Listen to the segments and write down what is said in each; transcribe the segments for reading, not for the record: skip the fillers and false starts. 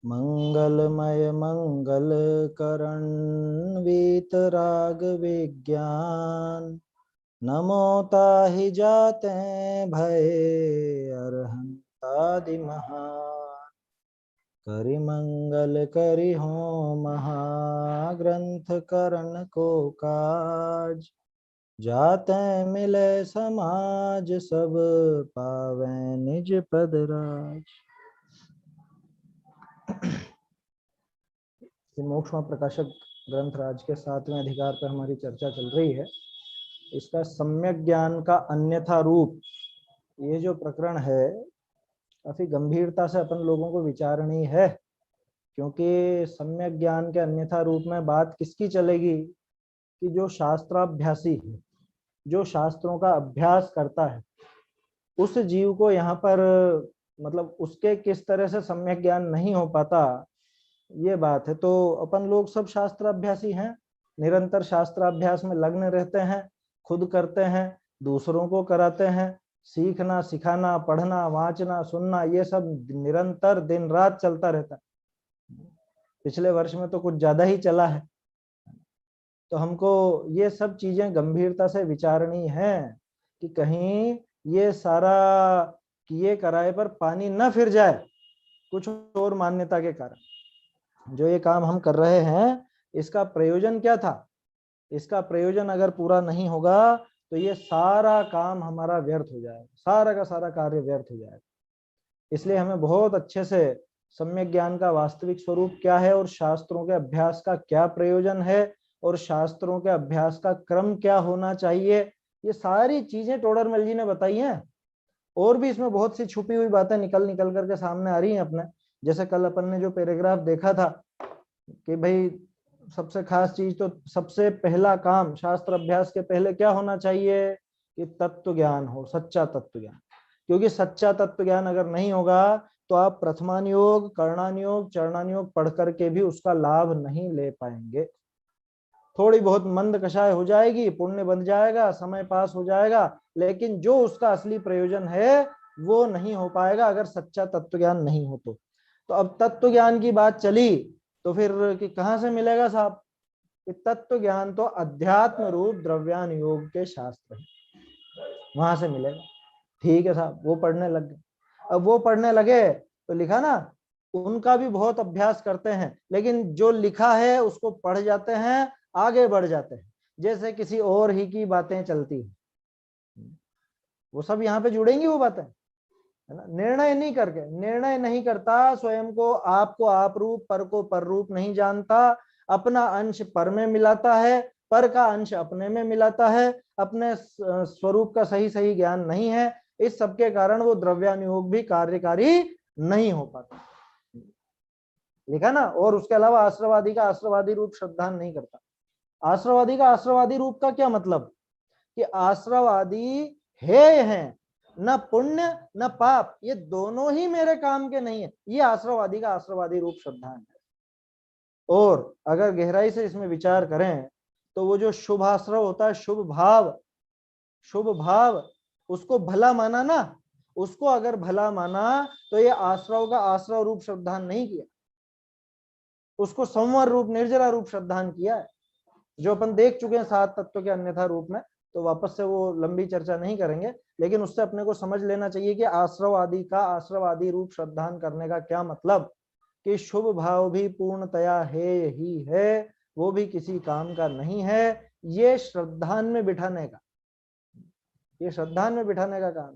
मंगलमय मंगल करण वीतराग विज्ञान। नमो ताहि जाते भय अरहंतादि महान। करि मंगल करि हो महाग्रंथ करण को काज। जाते मिले समाज सब पावे निज पद राज। मोक्ष प्रकाशक ग्रंथ राज के 7वें अधिकार पर हमारी चर्चा चल रही है। इसका सम्यक ज्ञान का अन्यथा रूप, ये जो प्रकरण है काफी गंभीरता से अपन लोगों को विचारणीय है, क्योंकि सम्यक ज्ञान के अन्यथा रूप में बात किसकी चलेगी कि जो शास्त्राभ्यासी है, जो शास्त्रों का अभ्यास करता है, उस जीव को यहाँ पर मतलब उसके किस तरह से सम्यक ज्ञान नहीं हो पाता, ये बात है। तो अपन लोग सब शास्त्राभ्यासी हैं, निरंतर शास्त्राभ्यास में लग्न रहते हैं, खुद करते हैं, दूसरों को कराते हैं। सीखना, सिखाना, पढ़ना, वांचना, सुनना, ये सब निरंतर दिन रात चलता रहता है। पिछले वर्ष में तो कुछ ज्यादा ही चला है। तो हमको ये सब चीजें गंभीरता से विचारनी है कि कहीं ये सारा किए कराए पर पानी न फिर जाए कुछ और मान्यता के कारण। जो ये काम हम कर रहे हैं, इसका प्रयोजन क्या था? इसका प्रयोजन अगर पूरा नहीं होगा तो ये सारा काम हमारा व्यर्थ हो जाएगा, सारा का सारा कार्य व्यर्थ हो जाएगा। इसलिए हमें बहुत अच्छे से सम्यक ज्ञान का वास्तविक स्वरूप क्या है और शास्त्रों के अभ्यास का क्या प्रयोजन है और शास्त्रों के अभ्यास का क्रम क्या होना चाहिए, ये सारी चीजें टोडरमल जी ने बताई हैं। और भी इसमें बहुत सी छुपी हुई बातें निकल निकल करके सामने आ रही हैं अपने। जैसे कल अपन ने जो पैराग्राफ देखा था कि भाई सबसे खास चीज तो सबसे पहला काम शास्त्र अभ्यास के पहले क्या होना चाहिए कि तत्व ज्ञान हो, सच्चा तत्व ज्ञान। क्योंकि सच्चा तत्व ज्ञान अगर नहीं होगा तो आप प्रथमानुयोग, कर्णानुयोग, चरणानुयोग पढ़ करके भी उसका लाभ नहीं ले पाएंगे। थोड़ी बहुत मंद कषाय हो जाएगी, पुण्य बन जाएगा, समय पास हो जाएगा, लेकिन जो उसका असली प्रयोजन है वो नहीं हो पाएगा अगर सच्चा तत्व ज्ञान नहीं हो तो अब तत्व ज्ञान की बात चली तो फिर कि कहाँ से मिलेगा साहब? कि तत्व ज्ञान तो अध्यात्म रूप द्रव्यानुयोग के शास्त्र है, वहां से मिलेगा। ठीक है साहब, वो पढ़ने लग गए। अब वो पढ़ने लगे तो लिखा ना, उनका भी बहुत अभ्यास करते हैं, लेकिन जो लिखा है उसको पढ़ जाते हैं, आगे बढ़ जाते हैं, जैसे किसी और ही की बातें चलती है। वो सब यहाँ पे जुड़ेंगी वो बातें, है ना। निर्णय नहीं करके, निर्णय नहीं करता, स्वयं को आपको आप रूप, पर को पर रूप नहीं जानता, अपना अंश पर में मिलाता है, पर का अंश अपने में मिलाता है, अपने स्वरूप का सही सही ज्ञान नहीं है। इस सबके कारण वो द्रव्यानुयोग भी कार्यकारी नहीं हो पाता, लिखा ना। और उसके अलावा आश्रवादी का आश्रवादी रूप श्रद्धान नहीं करता। आश्रवादी का आश्रवादी रूप का क्या मतलब कि आश्रवादी हेय हैं, न पुण्य न पाप, ये दोनों ही मेरे काम के नहीं है, ये आश्रवादी का आश्रवादी रूप श्रद्धा है। और अगर गहराई से इसमें विचार करें तो वो जो शुभ आश्रव होता है, शुभ भाव, शुभ भाव, उसको भला माना ना, उसको अगर भला माना तो ये आश्रव का आश्रव रूप श्रद्धान नहीं किया, उसको संवर रूप निर्जरा रूप श्रद्धान किया है, जो अपन देख चुके हैं 7 तत्व के अन्यथा रूप में। तो वापस से वो लंबी चर्चा नहीं करेंगे, लेकिन उससे अपने को समझ लेना चाहिए कि आश्रव आदि का आश्रव आदि रूप श्रद्धान करने का क्या मतलब, कि शुभ भाव भी पूर्णतया है ही है, वो भी किसी काम का नहीं है, ये श्रद्धान में बिठाने का, ये श्रद्धान में बिठाने का काम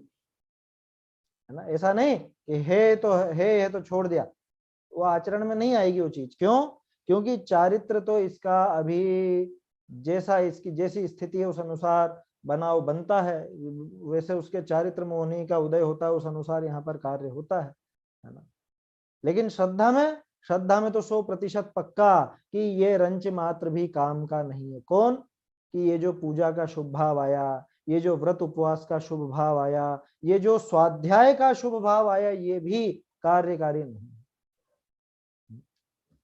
है ना। ऐसा नहीं कि है तो छोड़ दिया, वो आचरण में नहीं आएगी वो चीज। क्यों? क्योंकि चारित्र तो इसका अभी जैसा इसकी जैसी स्थिति है उस अनुसार बनाव बनता है, वैसे उसके चारित्र में होने का उदय होता है, उस अनुसार यहाँ पर कार्य होता है ना। लेकिन श्रद्धा में तो 100% पक्का कि ये रंच मात्र भी काम का नहीं है। कौन? कि ये जो पूजा का शुभ भाव आया, ये जो व्रत उपवास का शुभ भाव आया, ये जो स्वाध्याय का शुभ भाव आया, ये भी कार्यकारी नहीं।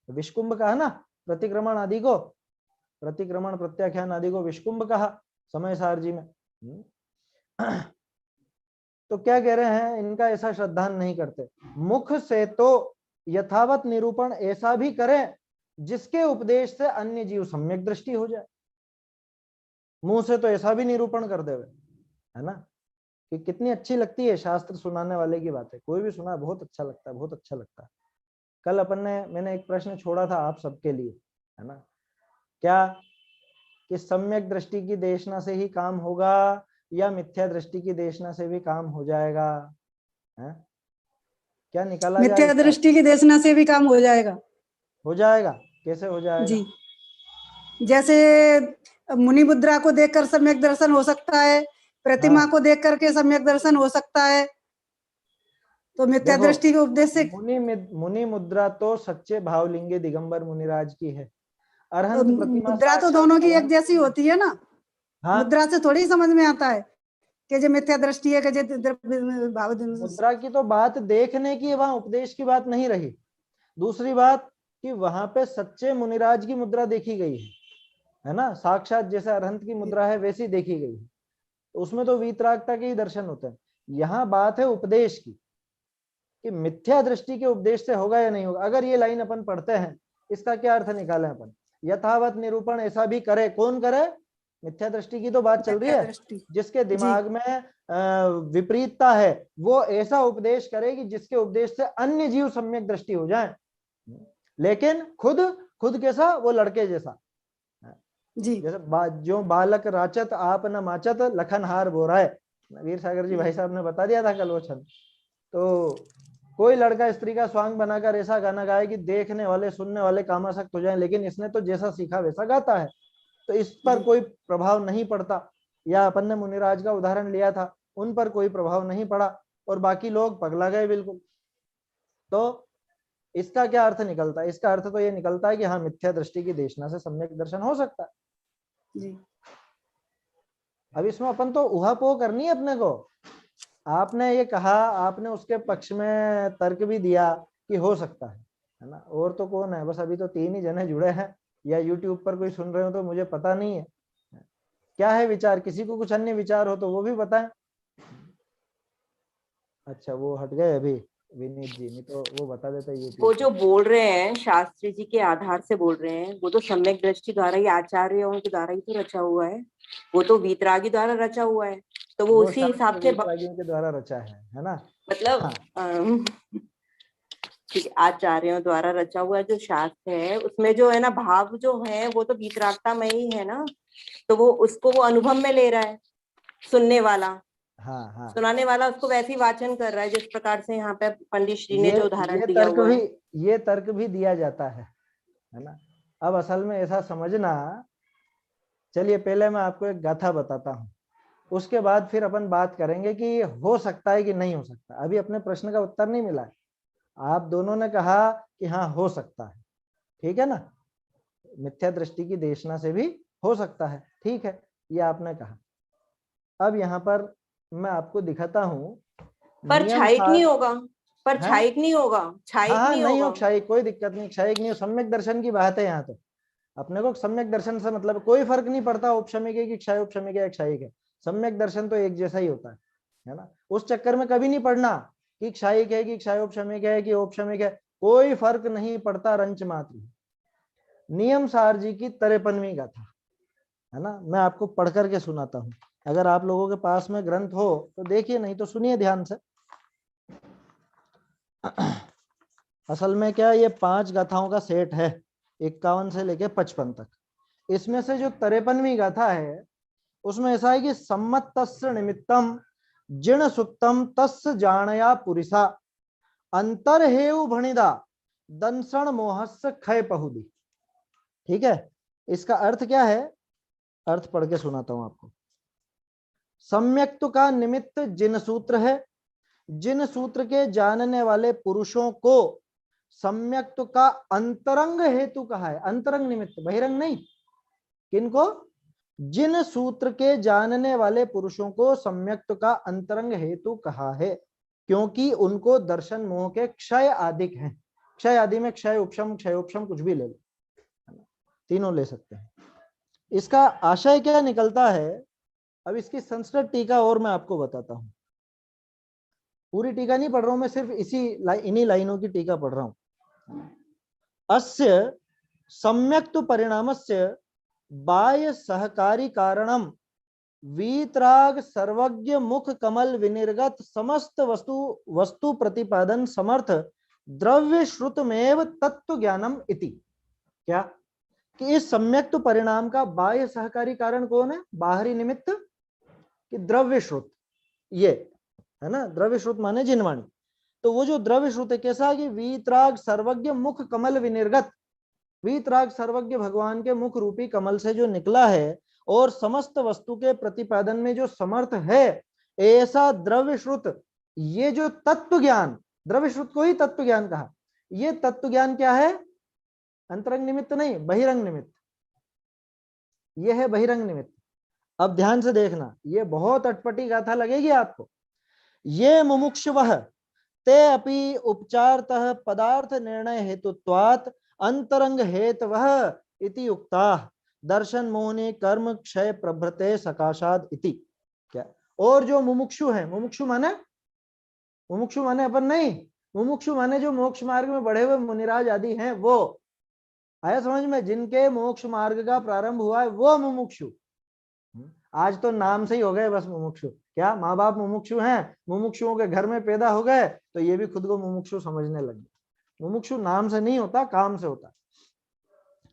विष्कुंभ कहा ना प्रतिक्रमण आदि को, प्रतिक्रमण प्रत्याख्यान आदि को विष्कुंभ कहा समय सार जी में। तो क्या कह रहे हैं, इनका ऐसा श्रद्धान नहीं करते। मुख से तो यथावत निरूपण ऐसा भी करें जिसके उपदेश से अन्य जीव सम्यक दृष्टि हो जाए। मुंह से तो ऐसा भी निरूपण कर देवे, है ना, कि कितनी अच्छी लगती है शास्त्र सुनाने वाले की बातें। कोई भी सुना बहुत अच्छा लगता है, बहुत अच्छा लगता है। कल मैंने एक प्रश्न छोड़ा था आप सबके लिए, है ना, क्या कि सम्यक दृष्टि की देशना से ही काम होगा या मिथ्या दृष्टि की देशना से भी काम हो जाएगा, है? क्या निकाला जाए मिथ्या इसका? दृष्टि की देशना से भी काम हो जाएगा। हो जाएगा, कैसे हो जाएगा? जी, जैसे मुनि मुद्रा को देखकर सम्यक दर्शन हो सकता है, प्रतिमा हाँ, को देख करके सम्यक दर्शन हो सकता है, तो मिथ्या देखो दृष्टि के उपदेश से मुनि मुद्रा तो सच्चे भावलिंगे दिगंबर मुनिराज की है। अरहंत प्रतिमा मुद्रा तो साक्षात दोनों की एक भगवान जैसी शिव है। होती है ना। हाँ, मुद्रा से थोड़ी समझ में आता है कि जो मिथ्या दृष्टि है कि जो भाव। मुद्रा की तो बात देखने की, वहां उपदेश की बात नहीं रही। दूसरी बात कि वहां पे सच्चे मुनिराज की मुद्रा देखी गई है ना, साक्षात जैसे अरहंत की मुद्रा है वैसी देखी गई है, तो उसमें तो वीतरागता के ही दर्शन होते हैं। यहाँ बात है उपदेश की कि मिथ्या दृष्टि के उपदेश से होगा या नहीं होगा। अगर ये लाइन अपन पढ़ते हैं, इसका क्या अर्थ निकाले अपन? यथावत निरूपण ऐसा भी करे, कौन करे? मिथ्या दृष्टि की तो बात चल रही मिथ्या है। दृष्टि जिसके जी दिमाग में विपरीतता है वो ऐसा उपदेश करे कि जिसके उपदेश से अन्य जीव सम्यक दृष्टि हो जाए, लेकिन खुद खुद कैसा? वो लड़के जैसा। जी जैसे जो बालक राचत आप न माचत लखन हार बोराए, वीर सागर जी भाई साहब ने बता दिया था कल वो छंद। तो कोई लड़का स्त्री का स्वांग बनाकर ऐसा गाना गाए कि देखने वाले सुनने वाले कामासक्त हो जाएं, लेकिन इसने तो जैसा सीखा वैसा गाता है, तो इस पर कोई प्रभाव नहीं पड़ता। या अपन ने मुनिराज का उदाहरण लिया था, उन पर कोई प्रभाव नहीं पड़ा और बाकी लोग पगला गए बिल्कुल। तो इसका क्या अर्थ निकलता है? इसका अर्थ तो ये निकलता है कि हाँ, मिथ्या दृष्टि की देशना से सम्यक दर्शन हो सकता है। जी अब इसमें अपन तो उहापोह करनी है अपने को। आपने ये कहा, आपने उसके पक्ष में तर्क भी दिया कि हो सकता है ना। और तो कौन है, बस अभी तो 3 ही जने जुड़े हैं, या यूट्यूब पर कोई सुन रहे हो तो मुझे पता नहीं है क्या है विचार। किसी को कुछ अन्य विचार हो तो वो भी बताएं। अच्छा, वो हट गए अभी विनीत जी, नहीं तो वो बता देता यूट्यूब वो पर। जो बोल रहे हैं शास्त्री जी के आधार से बोल रहे हैं, वो तो सम्यक दृष्टि द्वारा ही, आचार्यों के द्वारा ही तो रचा हुआ है। वो तो वीतरागी द्वारा रचा हुआ है, तो वो वो उसी शास्त्र हिसाब से वीतरागियों के द्वारा रचा है ना। मतलब हाँ, ठीक है, आचार्यों द्वारा रचा हुआ जो शास्त्र है उसमें जो है ना भाव जो है वो तो वीतरागता में ही है ना। तो वो उसको वो अनुभव में ले रहा है, सुनने वाला, हाँ, हाँ, सुनाने वाला उसको वैसे ही वाचन कर रहा है जिस प्रकार से यहाँ पे पंडित श्री ने ये जो उदाहरण ये दिया तर्क हुआ भी है। ये तर्क भी दिया जाता है ना। अब असल में ऐसा समझना, चलिए पहले मैं आपको एक गाथा बताता हूँ, उसके बाद फिर अपन बात करेंगे कि हो सकता है कि नहीं हो सकता। अभी अपने प्रश्न का उत्तर नहीं मिला है। आप दोनों ने कहा कि हाँ हो सकता है, ठीक है ना, मिथ्या दृष्टि की देशना से भी हो सकता है, ठीक है, ये आपने कहा। अब यहाँ पर मैं आपको दिखाता हूँ पर नियम छायिक नहीं सार होगा, पर है। छायिक नहीं होगा, हाँ छायिक हाँ, नहीं नहीं हो होगा। क्षयिक, कोई दिक्कत नहीं, क्षयिक नहीं हो, सम्यक दर्शन की बात है यहाँ तो। अपने को सम्यक दर्शन से मतलब कोई फर्क नहीं पड़ता औपशमिक है कि क्षय उपशमिक है या क्षयिक है, सम्यक दर्शन तो एक जैसा ही होता है ना। उस चक्कर में कभी नहीं पड़ना कि क्षयिक है कि क्षयोपशमिक है कि औपशमिक है, कोई फर्क नहीं पड़ता, रंच मात्र। नियम सार जी की 53वीं गाथा है ना, मैं आपको पढ़ करके सुनाता हूँ। अगर आप लोगों के पास में ग्रंथ हो तो देखिए, नहीं तो सुनिए ध्यान से। असल में क्या, ये 5 गाथाओं का सेट है, 51 से लेके 55 तक। इसमें से जो 53वीं गाथा है उसमें ऐसा है कि सम्मत तस्य निमित्तम जिण सुक्तम तस्य जानया पुरिसा अंतरहेव भणिदा दंसण मोहस्य खय पहुदी। ठीक है, इसका अर्थ क्या है? अर्थ पढ़ के सुनाता हूं आपको। सम्यक्त्व का निमित्त जिन सूत्र है, जिन सूत्र के जानने वाले पुरुषों को सम्यक्त्व का अंतरंग हेतु कहा है। अंतरंग निमित्त, बहिरंग नहीं। किनको? जिन सूत्र के जानने वाले पुरुषों को सम्यक्त्व का अंतरंग हेतु कहा है, क्योंकि उनको दर्शन मोह के क्षय आदिक हैं। क्षय आदि में क्षय उपशम, क्षयोपशम कुछ भी ले लो, तीनों ले सकते हैं। इसका आशय क्या निकलता है? अब इसकी संस्कृत टीका और मैं आपको बताता हूं। पूरी टीका नहीं पढ़ रहा हूं मैं, सिर्फ इन्हीं लाइनों की टीका पढ़ रहा हूं। अस्य सम्यक् तु परिणामस्य बाह्य सहकारी कारणम वीतराग सर्वज्ञ मुख कमल विनिर्गत समस्त वस्तु प्रतिपादन समर्थ द्रव्य श्रुतमेव तत्व ज्ञानम इति। क्या कि इस सम्यक् तु परिणाम का बाह्य सहकारी कारण कौन है? बाहरी निमित्त कि द्रव्य श्रुत, ये है ना, द्रव्य श्रुत माने जिनवाणी। तो वो जो द्रव्य श्रुत है कैसा कि वीतराग सर्वज्ञ मुख कमल विनिर्गत, वीतराग सर्वज्ञ भगवान के मुख रूपी कमल से जो निकला है और समस्त वस्तु के प्रतिपादन में जो समर्थ है, ऐसा द्रव्य श्रुत, ये जो तत्व ज्ञान, द्रव्य श्रुत को ही तत्व ज्ञान कहा। ये तत्व ज्ञान क्या है? अंतरंग निमित्त नहीं, बहिरंग निमित्त। ये है बहिरंग निमित्त। अब ध्यान से देखना, ये बहुत अटपटी गाथा लगेगी आपको। ये मुमुक्षुवः ते अपि उपचारतः पदार्थ निर्णय हेतुत्वात् अंतरंग हेतवः इति उक्ताः दर्शन मोहने कर्म क्षय प्रभृते सकाशाद इति। क्या? और जो मुमुक्षु है, मुमुक्षु माने अपन नहीं, मुमुक्षु माने जो मोक्ष मार्ग में बढ़े हुए मुनिराज आदि हैं, वो आया समझ में? जिनके मोक्ष मार्ग का प्रारंभ हुआ है वो मुमुक्षु। आज तो नाम से ही हो गए बस मुमुक्षु। क्या माँ बाप मुमुक्षु हैं, मुमुक्षुओं के घर में पैदा हो गए तो ये भी खुद को मुमुक्षु समझने लगे। मुमुक्षु नाम से नहीं होता, काम से होता।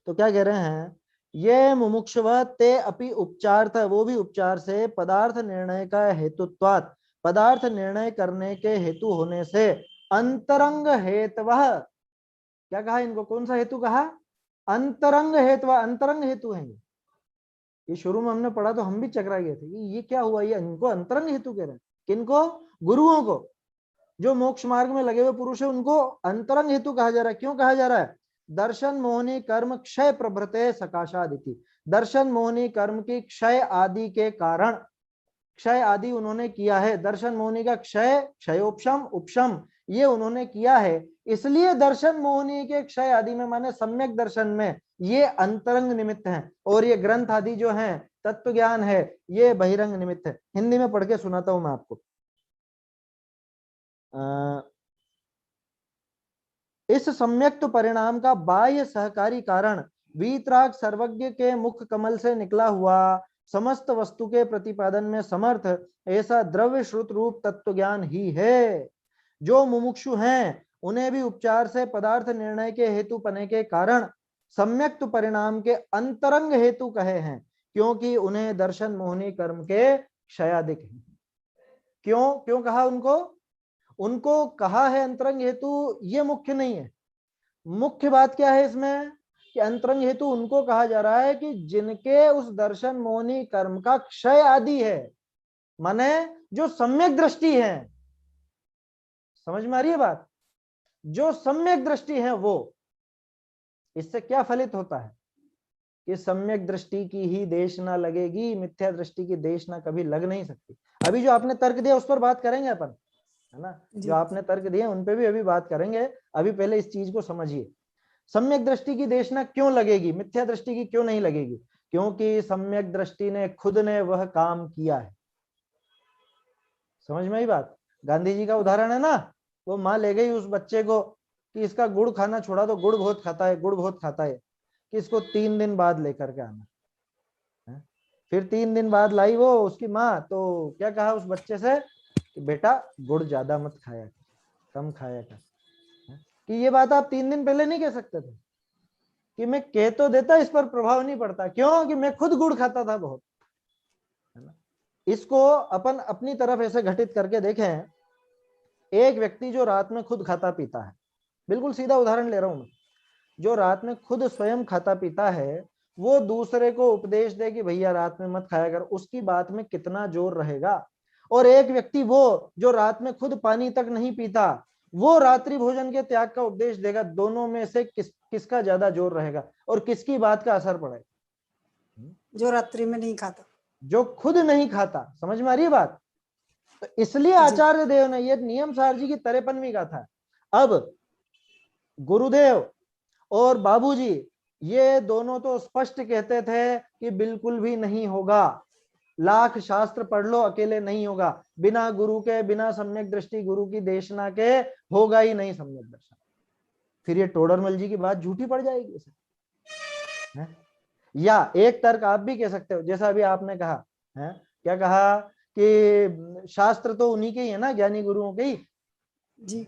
तो क्या कह रहे हैं? ये मुमुक्षुव ते अपि उपचार था, वो भी उपचार से पदार्थ निर्णय का हेतुत्वात्, पदार्थ निर्णय करने के हेतु होने से अंतरंग हेतवः, क्या कहा इनको? कौन सा हेतु कहा? अंतरंग हेतु। अंतरंग हेतु है ये शुरू में हमने पढ़ा तो हम भी चकरा गए थे ये क्या हुआ, ये इनको अंतरंग हेतु कह रहे हैं। किनको? गुरुओं को। जो मोक्ष मार्ग में लगे हुए पुरुष है उनको अंतरंग हेतु कहा जा रहा है। क्यों कहा जा रहा है? दर्शन मोहनी कर्म क्षय प्रभृते सकाशादिति, दर्शन मोहनी कर्म की क्षय आदि के कारण, क्षय आदि उन्होंने किया है। दर्शन मोहनी का क्षय, क्षयोपशम, उपशम, ये उन्होंने किया है। इसलिए दर्शन मोहनी के क्षय आदि में माने सम्यक दर्शन में ये अंतरंग निमित्त हैं, और ये ग्रंथ आदि जो हैं, तत्व ज्ञान है, ये बहिरंग निमित्त है। हिंदी में पढ़ के सुनाता हूं मैं आपको। इस सम्यक्त परिणाम का बाह्य सहकारी कारण वीतराग सर्वज्ञ के मुख कमल से निकला हुआ समस्त वस्तु के प्रतिपादन में समर्थ ऐसा द्रव्य श्रुत रूप तत्व ज्ञान ही है। जो मुमुक्षु हैं उन्हें भी उपचार से पदार्थ निर्णय के हेतु पने के कारण सम्यक्त परिणाम के अंतरंग हेतु कहे हैं, क्योंकि उन्हें दर्शन मोहनी कर्म के क्षयादिक है। क्यों कहा उनको कहा है अंतरंग हेतु? ये मुख्य नहीं है। मुख्य बात क्या है इसमें कि अंतरंग हेतु उनको कहा जा रहा है कि जिनके उस दर्शन मोहनी कर्म का क्षय आदि है, माने जो सम्यक दृष्टि है। समझ में आ रही है बात? जो सम्यक दृष्टि है वो, इससे क्या फलित होता है कि सम्यक दृष्टि की ही देशना लगेगी, मिथ्या दृष्टि की देशना कभी लग नहीं सकती। अभी जो आपने तर्क दिया उस पर बात करेंगे अपन, है ना? जो आपने तर्क दिए उन पे भी अभी बात करेंगे। अभी पहले इस चीज को समझिए, सम्यक दृष्टि की देशना क्यों लगेगी, मिथ्या दृष्टि की क्यों नहीं लगेगी? क्योंकि सम्यक दृष्टि ने खुद ने वह काम किया है। समझ में आई बात? गांधी जी का उदाहरण है ना, वो माँ ले गई उस बच्चे को कि इसका गुड़ खाना छोड़ा दो, गुड़ बहुत खाता है, गुड़ बहुत खाता है, कि इसको 3 दिन बाद लेकर के आना। फिर 3 दिन बाद लाई वो उसकी माँ, तो क्या कहा उस बच्चे से कि बेटा गुड़ ज्यादा मत खाया, कम खाया कर। कि ये बात आप 3 दिन पहले नहीं कह सकते थे? कि मैं कह तो देता, इस पर प्रभाव नहीं पड़ता। क्यों? कि मैं खुद गुड़ खाता था बहुत, है ना? इसको अपन अपनी तरफ ऐसे घटित करके देखें। एक व्यक्ति जो रात में खुद खाता पीता है, बिल्कुल सीधा उदाहरण ले रहा हूं मैं, जो रात में खुद स्वयं खाता पीता है, वो दूसरे को उपदेश दे कि भैया रात में मत खाया कर, उसकी बात में कितना जोर रहेगा? और एक व्यक्ति वो जो रात में खुद पानी तक नहीं पीता, वो रात्रि भोजन के त्याग का उपदेश देगा। दोनों में से किसका ज्यादा जोर रहेगा और किसकी बात का असर पड़ेगा? जो रात्रि में नहीं खाता, जो खुद नहीं खाता। समझ में आ रही है बात? तो इसलिए आचार्य देव ने ये नियम सार जी की 53वीं गाथा। अब गुरुदेव और बाबूजी ये दोनों तो स्पष्ट कहते थे कि बिल्कुल भी नहीं होगा, लाख शास्त्र पढ़ लो अकेले नहीं होगा, बिना गुरु के, बिना सम्यक दृष्टि गुरु की देशना के होगा ही नहीं सम्यक दर्शन। फिर ये टोडरमल जी की बात झूठी पड़ जाएगी सर, है? या एक तर्क आप भी कह सकते हो, जैसा अभी आपने कहा है, क्या कहा कि शास्त्र तो उन्हीं के ही है ना, ज्ञानी गुरुओं के ही। जी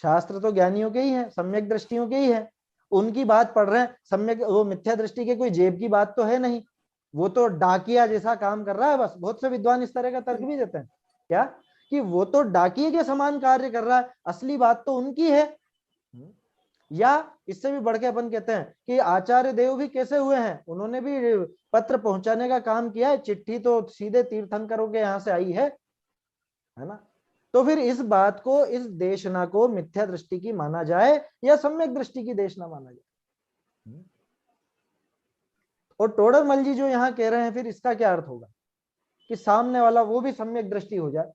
शास्त्र तो ज्ञानियों के ही है, सम्यक दृष्टियों के ही है, उनकी बात पढ़ रहे हैं। सम्यक वो मिथ्या दृष्टि के कोई जेब की बात तो है नहीं, वो तो डाकिया जैसा काम कर रहा है बस। बहुत से विद्वान इस तरह का तर्क भी देते हैं क्या, कि वो तो डाकिये के समान कार्य कर रहा है, असली बात तो उनकी है। या इससे भी बढ़ के अपन कहते हैं कि आचार्य देव भी कैसे हुए हैं, उन्होंने भी पत्र पहुंचाने का काम किया है, चिट्ठी तो सीधे तीर्थंकरों के यहाँ से आई है ना। तो फिर इस बात को, इस देशना को मिथ्या दृष्टि की माना जाए या सम्यक दृष्टि की देशना माना जाए। और टोडरमल जी जो यहाँ कह रहे हैं, फिर इसका क्या अर्थ होगा कि सामने वाला वो भी सम्यक दृष्टि हो जाए।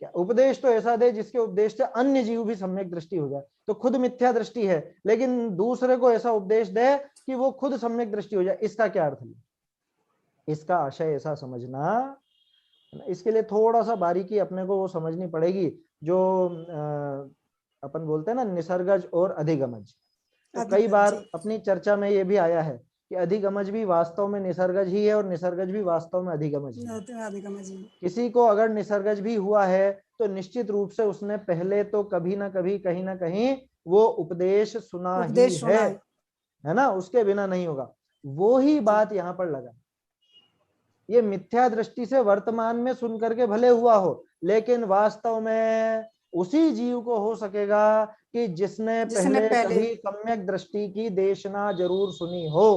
क्या उपदेश तो ऐसा दे जिसके उपदेश से अन्य जीव भी सम्यक दृष्टि हो जाए, तो खुद मिथ्या दृष्टि है लेकिन दूसरे को ऐसा उपदेश दे कि वो खुद सम्यक दृष्टि हो जाए, इसका क्या अर्थ है? इसका आशय ऐसा समझना, इसके लिए थोड़ा सा बारीकी अपने को वो समझनी पड़ेगी, जो अपन बोलते हैं ना निसर्गज और अधिगमज। तो कई बार अपनी चर्चा में ये भी आया है कि अधिगमज भी वास्तव में निसर्गज ही है और निसर्गज भी वास्तव में अधिगमज है। किसी को अगर निसर्गज भी हुआ है तो निश्चित रूप से उसने पहले तो कभी ना कभी कहीं ना कहीं वो उपदेश सुना ही है ना, उसके बिना नहीं होगा। वो ही बात यहाँ पर लगा, ये मिथ्या दृष्टि से वर्तमान में सुन करके भले हुआ हो, लेकिन वास्तव में उसी जीव को हो सकेगा कि जिसने पहले कभी सम्यक दृष्टि की देशना जरूर सुनी हो।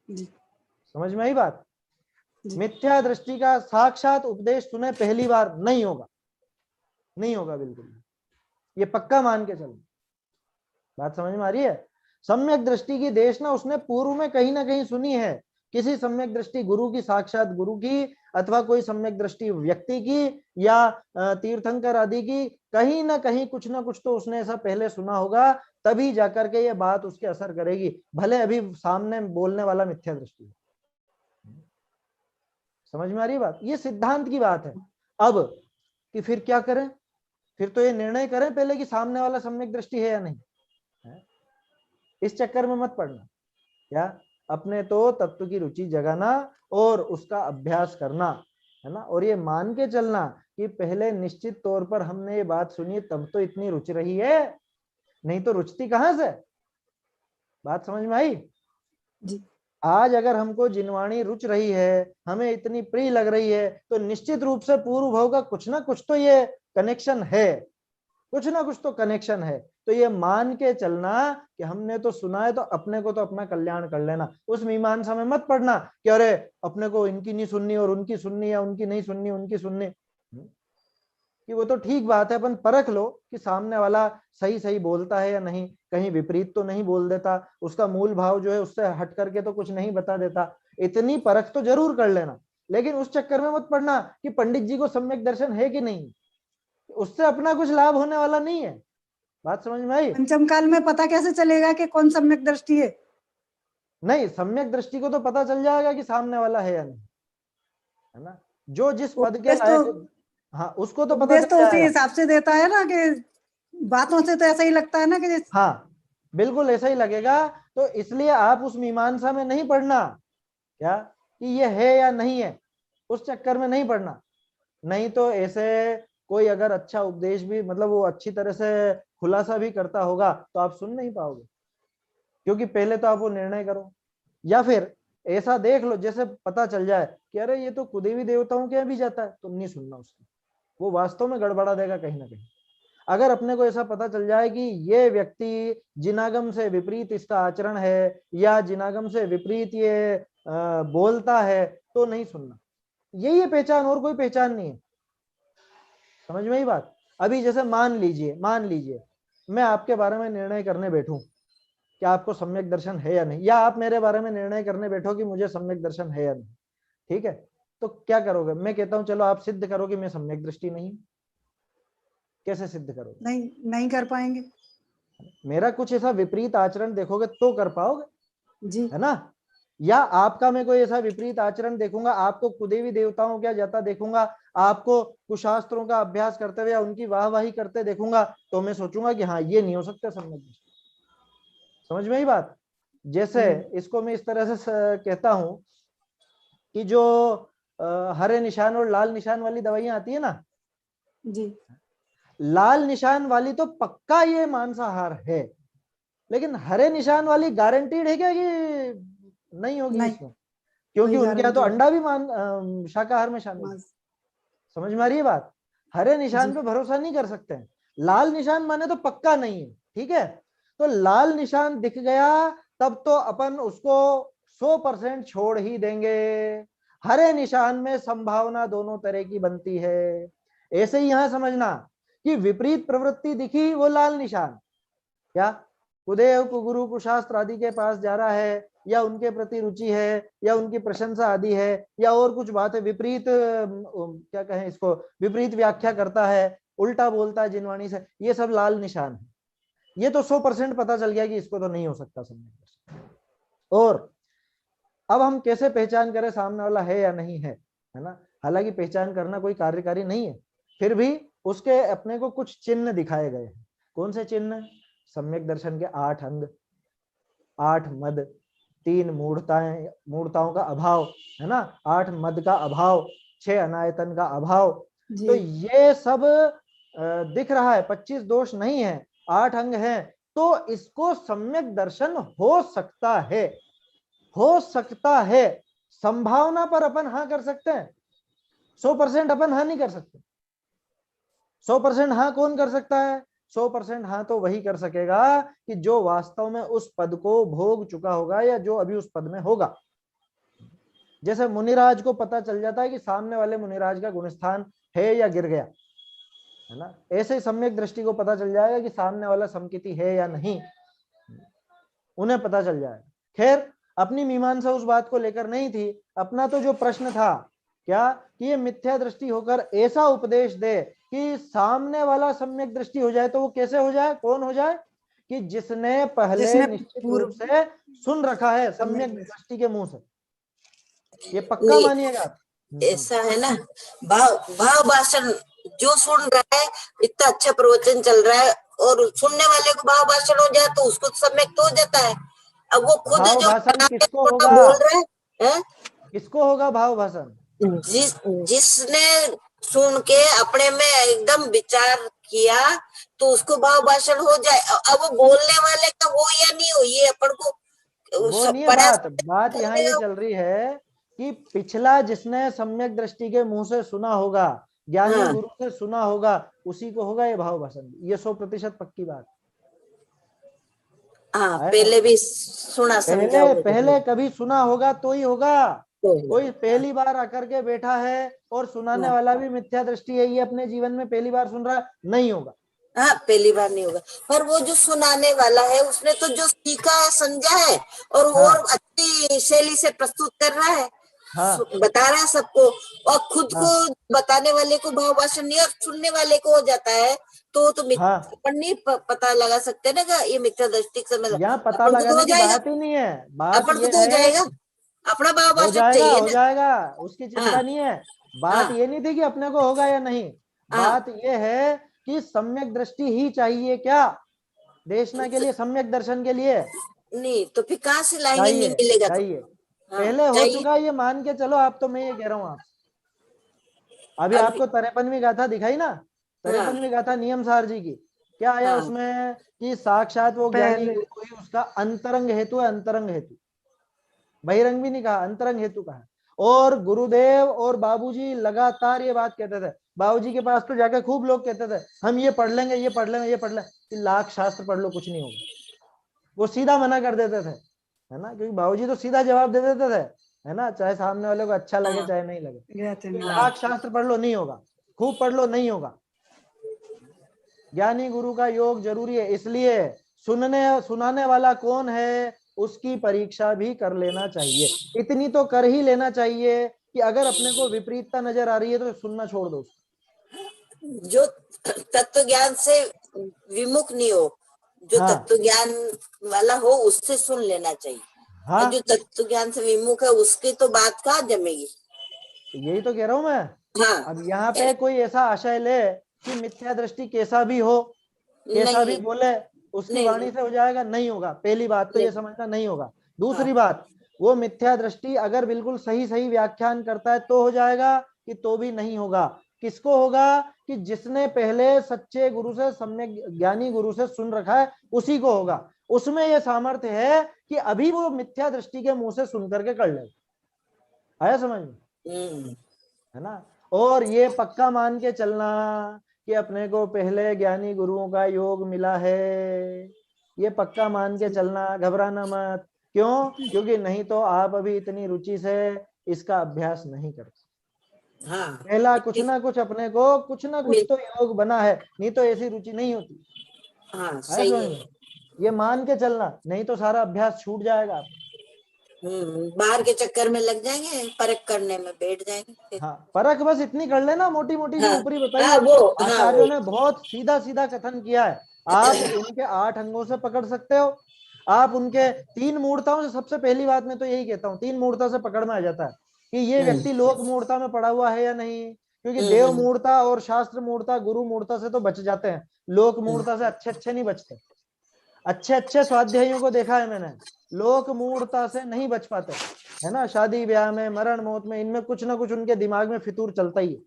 समझ में आई बात? मिथ्या दृष्टि का साक्षात उपदेश सुने पहली बार नहीं होगा, नहीं होगा बिल्कुल, ये पक्का मान के चलो। बात समझ में आ रही है? सम्यक दृष्टि की देशना उसने पूर्व में कहीं ना कहीं सुनी है, किसी सम्यक दृष्टि गुरु की, साक्षात गुरु की, अथवा कोई सम्यक दृष्टि व्यक्ति की या तीर्थंकर आदि की, कहीं ना कहीं कुछ ना कुछ तो उसने ऐसा पहले सुना होगा, तभी जाकर के ये बात उसके असर करेगी, भले अभी सामने बोलने वाला मिथ्या दृष्टि है। समझ में आ रही है बात? ये सिद्धांत की बात है। अब कि फिर क्या करें, फिर तो ये निर्णय करें पहले कि सामने वाला सम्यक दृष्टि है या नहीं है? इस चक्कर में मत पड़ना, क्या अपने तो तत्व की रुचि जगाना और उसका अभ्यास करना है ना, और ये मान के चलना कि पहले निश्चित तौर पर हमने ये बात सुनी तब तो इतनी रुचि रही है, नहीं तो रुचती कहां से? बात समझ में आई जी? आज अगर हमको जिनवाणी रुच रही है, हमें इतनी प्रिय लग रही है, तो निश्चित रूप से पूर्व भाव का कुछ ना कुछ तो ये कनेक्शन है, कुछ ना कुछ तो कनेक्शन है। तो ये मान के चलना कि हमने तो सुना है तो अपने को तो अपना कल्याण कर लेना, उस मीमांसा में मत पड़ना कि अरे अपने को इनकी नहीं सुननी और उनकी सुननी, या उनकी नहीं सुननी उनकी सुननी। कि वो तो ठीक बात है, अपन परख लो कि सामने वाला सही सही बोलता है या नहीं, कहीं विपरीत तो नहीं बोल देता, उसका मूल भाव जो है उससे हट करके तो कुछ नहीं बता देता, इतनी परख तो जरूर कर लेना। लेकिन उस चक्कर में मत पड़ना कि पंडित जी को सम्यक दर्शन है कि नहीं, उससे अपना कुछ लाभ होने वाला नहीं है। बात समझ में आई? पंचम काल में पता कैसे चलेगा कि कौन सम्यक दृष्टि है? नहीं, सम्यक दृष्टि को तो पता चल जाएगा कि सामने वाला है या नहीं, है ना। जो जिस पद के लायक, हाँ उसको तो पता चल जाएगा। उसी हिसाब से देता है ना, कि बातों से तो ऐसा ही लगता है ना कि हाँ बिल्कुल ऐसा ही लगेगा। तो इसलिए आप उस मीमांसा में नहीं पढ़ना क्या कि ये है या नहीं है, उस चक्कर में नहीं पढ़ना। नहीं तो ऐसे कोई अगर अच्छा उपदेश भी, मतलब वो अच्छी तरह से खुलासा भी करता होगा तो आप सुन नहीं पाओगे, क्योंकि पहले तो आप वो निर्णय करो। या फिर ऐसा देख लो जैसे पता चल जाए कि अरे ये तो कुदेवी देवताओं के यहाँ भी जाता है, तुम नहीं सुनना उसको, वो वास्तव में गड़बड़ा देगा कहीं ना कहीं। अगर अपने को ऐसा पता चल जाए कि ये व्यक्ति जिनागम से विपरीत इसका आचरण है या जिनागम से विपरीत ये बोलता है, तो नहीं सुनना। यही है पहचान, और कोई पहचान नहीं है। समझ में ही बात? अभी जैसे मान लीजिए मैं आपके बारे में निर्णय करने बैठूं कि आपको सम्यक दर्शन है या नहीं, या आप मेरे बारे में निर्णय करने बैठो कि मुझे सम्यक दर्शन है या नहीं, ठीक है? तो क्या करोगे? मैं कहता हूं चलो आप सिद्ध करो कि मैं सम्यक दृष्टि नहीं। कैसे सिद्ध करोगे? नहीं कर पाएंगे। मेरा कुछ ऐसा विपरीत आचरण देखोगे तो कर पाओगे जी, है ना। या आपका मैं कोई ऐसा विपरीत आचरण देखूंगा, आपको कुदेवी देवताओं क्या जाता देखूंगा, आपको कुशास्त्रों का अभ्यास करते हुए या उनकी वाहवाही करते देखूंगा, तो मैं सोचूंगा कि हाँ ये नहीं हो सकता सम्यक दृष्टि। समझ में ही बात। जैसे इसको मैं इस तरह से कहता हूं कि जो हरे निशान और लाल निशान वाली दवाइयां आती है ना जी, लाल निशान वाली तो पक्का ये मांसाहार है, लेकिन हरे निशान वाली गारंटीड है क्या कि नहीं होगी नहीं, इसमें, क्योंकि कोई उनके यहाँ तो गारंटी अंडा भी शाकाहार में शामिल है। नहीं। समझ में आ रही है बात। हरे निशान जी। पे भरोसा नहीं कर सकते हैं, लाल निशान माने तो पक्का नहीं है, ठीक है। तो लाल निशान दिख गया तब तो अपन उसको 100% छोड़ ही देंगे। हरे निशान में संभावना दोनों तरह की बनती है। ऐसे ही यहां समझना कि विपरीत प्रवृत्ति दिखी, वो लाल निशान, क्या कुदेव कुगुरु कुशास्त्र आदि के पास जा रहा है, या उनके प्रति रुचि है, या उनकी प्रशंसा आदि है, या और कुछ बात है, विपरीत क्या कहें इसको, विपरीत व्याख्या करता है, उल्टा बोलता है जिनवाणी से, ये सब लाल निशान है। ये तो 100% पता चल गया कि इसको तो नहीं हो सकता समझ। और अब हम कैसे पहचान करें सामने वाला है या नहीं है ना। हालांकि पहचान करना कोई कार्यकारी नहीं है, फिर भी उसके अपने को कुछ चिन्ह दिखाए गए हैं। कौन से चिन्ह? सम्यक दर्शन के 8 अंग, 8 मद, 3 मूढ़ताओं का अभाव, है ना, 8 मद का अभाव, 6 अनायतन का अभाव। तो ये सब दिख रहा है, 25 दोष नहीं है, 8 अंग हैं, तो इसको सम्यक दर्शन हो सकता है, हो सकता है। संभावना पर अपन हाँ कर सकते हैं, 100% अपन हाँ नहीं कर सकते। 100% हाँ कौन कर सकता है? 100% हाँ तो वही कर सकेगा कि जो वास्तव में उस पद को भोग चुका होगा, या जो अभी उस पद में होगा। जैसे मुनिराज को पता चल जाता है कि सामने वाले मुनिराज का गुणस्थान है या गिर गया, है ना, ऐसे ही सम्यक दृष्टि को पता चल जाएगा कि सामने वाला समकिति है या नहीं, उन्हें पता चल जाएगा। खैर, अपनी मीमांसा उस बात को लेकर नहीं थी। अपना तो जो प्रश्न था क्या, कि ये मिथ्या दृष्टि होकर ऐसा उपदेश दे कि सामने वाला सम्यक दृष्टि हो जाए। तो वो कैसे हो जाए, कौन हो जाए? कि जिसने पहले निश्चित रूप से सुन रखा है सम्यक दृष्टि के मुंह से, ये पक्का मानिएगा आप। ऐसा है ना, भाव भाषण जो सुन रहा है, इतना अच्छा प्रवचन चल रहा है, और सुनने वाले को भाव भाषण हो जाए तो उसको सम्यक तो हो जाता है। अब वो खुद भाव जो भाषण किसको होगा, बोल रहा है, किसको होगा भाव भाषण? जिसने सुन के अपने में एकदम विचार किया तो उसको भाव भाषण हो जाए। अब वो बोलने वाले का हो या नहीं हो, ये अपन को वो नहीं है बात यहाँ ये चल रही है कि पिछला जिसने सम्यक दृष्टि के मुंह से सुना होगा, ज्ञानी गुरु से सुना होगा, उसी को होगा ये भाव भाषण। ये 100% पक्की बात। हाँ, पहले भी सुना समझा, पहले कभी सुना होगा तो ही होगा। कोई पहली बार आकर के बैठा है और सुनाने वाला भी मिथ्या दृष्टि है, ये अपने जीवन में पहली बार सुन रहा, नहीं होगा। हाँ, पहली बार नहीं होगा। पर वो जो सुनाने वाला है उसने तो जो सीखा है, समझा है, और वो और अच्छी शैली से प्रस्तुत कर रहा है, बता रहा है सबको, और खुद को बताने वाले को भाव भाषण नहीं, और सुनने वाले को हो जाता है। तो अपन नहीं पता लगा सकते ना कि ये मिथ्या दृष्टि से यहाँ पता लगाने की बात ही नहीं है। अपन को तो हो जाएगा, अपना भाव भाषण चाहिए, हो जाएगा, उसकी चिंता नहीं है। बात ये नहीं थी कि अपने को होगा या नहीं, बात ये है कि सम्यक दृष्टि ही चाहिए क्या देशना के लिए, सम्यक दर्शन के लिए? नहीं तो फिर कहाँ से लाएंगे? नहीं मिलेगा। चाहिए। पहले हो चुका ये मान के चलो। आप तो मैं ये कह रहा हूँ, आप अभी आपको 53वीं गाथा दिखाई ना, 53वीं गाथा नियम सार जी की, क्या आया उसमें कि साक्षात वो ज्ञानी गुरु ही उसका अंतरंग हेतु है। अंतरंग हेतु, बहिरंग भी नहीं कहा, अंतरंग हेतु कहा। और गुरुदेव और बाबूजी लगातार ये बात कहते थे। बाबूजी के पास तो जाकर खूब लोग कहते थे हम ये पढ़ लेंगे, ये पढ़ लेंगे, ये पढ़ लेंगे। लाख शास्त्र पढ़ लो, कुछ नहीं होगा। वो सीधा मना कर देते थे, है ना, क्योंकि बाबूजी तो सीधा जवाब दे देते थे, है ना, चाहे सामने वाले को अच्छा लगे चाहे नहीं लगे। लाख शास्त्र पढ़ लो, नहीं होगा। खूब पढ़ लो, नहीं होगा। ज्ञानी गुरु का योग जरूरी है। इसलिए सुनाने वाला कौन है उसकी परीक्षा भी कर लेना चाहिए। इतनी तो कर ही लेना चाहिए कि अगर अपने को विपरीतता नजर आ रही है तो सुनना छोड़ दो। जो तत्व ज्ञान से विमुख नहीं हो, जो तत्व ज्ञान वाला हो, उससे सुन लेना चाहिए। और जो तत्व ज्ञान से विमुख है उसकी तो बात कहाँ जमेगी? यही तो कह रहा हूं मैं। अब यहाँ पे कोई ऐसा आशय ले कि मिथ्या दृष्टि कैसा भी हो, कैसा भी बोले, उसकी नहीं, वाणी से हो जाएगा? नहीं होगा। पहली बात तो ये नहीं। समझना, नहीं होगा। दूसरी बात, वो मिथ्या दृष्टि अगर बिल्कुल सही सही व्याख्यान करता है तो हो जाएगा, कि तो भी नहीं होगा। किसको होगा? कि जिसने पहले सच्चे गुरु से, सम्यक ज्ञानी गुरु से सुन रखा है, उसी को होगा। उसमें यह सामर्थ्य है कि अभी वो मिथ्या दृष्टि के मुंह से सुन करके कर ले। आया समझ में? है ना? और ये पक्का मान के चलना कि अपने को पहले ज्ञानी गुरुओं का योग मिला है, ये पक्का मान के चलना, घबराना मत। क्यों? क्योंकि नहीं तो आप अभी इतनी रुचि से इसका अभ्यास नहीं करते। हाँ, पहला कुछ ना कुछ अपने को, कुछ ना कुछ तो योग बना है, नहीं तो ऐसी रुचि नहीं होती। हाँ, आया सही समझ है। में? ये मान के चलना, नहीं तो सारा अभ्यास छूट जाएगा। बाहर के चक्कर में लग जाएंगे, परख करने में बैठ जाएंगे फिर। हाँ, परख बस इतनी कर लेना, मोटी मोटी जो हाँ, ऊपरी बताई हाँ, है। वो, हाँ, आचार्यों वो। ने बहुत सीधा सीधा कथन किया है। आप उनके 8 अंगों से पकड़ सकते हो, आप उनके 3 मूर्ताओं से, सबसे पहली बात मैं तो यही कहता हूँ, 3 मूर्ता से पकड़ में आ जाता है कि ये व्यक्ति लोक मूर्ता में पड़ा हुआ है या नहीं। क्योंकि देव मूर्ता और शास्त्र मूर्ता, गुरु मूर्ता से तो बच जाते हैं, लोक मूर्ता से अच्छे अच्छे नहीं बचते। अच्छे अच्छे स्वाध्यायियों को देखा है मैंने, लोक मूर्ता से नहीं बच पाते, है ना? शादी ब्याह में, मरण मौत में, इनमें कुछ ना कुछ उनके दिमाग में फितूर चलता ही है,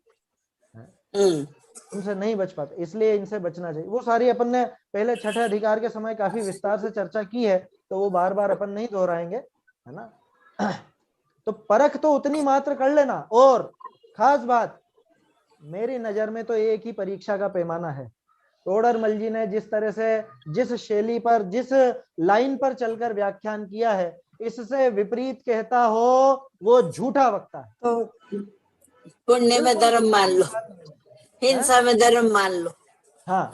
उनसे नहीं बच पाते, इसलिए इनसे बचना चाहिए। वो सारी अपन ने पहले छठे अधिकार के समय काफी विस्तार से चर्चा की है, तो वो बार बार अपन नहीं दोहराएंगे, है ना? तो परख तो उतनी मात्र कर लेना। और खास बात, मेरी नजर में तो एक ही परीक्षा का पैमाना है। तोडरमल जी ने जिस तरह से, जिस शैली पर, जिस लाइन पर चलकर व्याख्यान किया है, इससे विपरीत कहता हो वो झूठा वक्ता है। तो पुण्य में धर्म मान लो, हिंसा में धर्म मान लो। हाँ,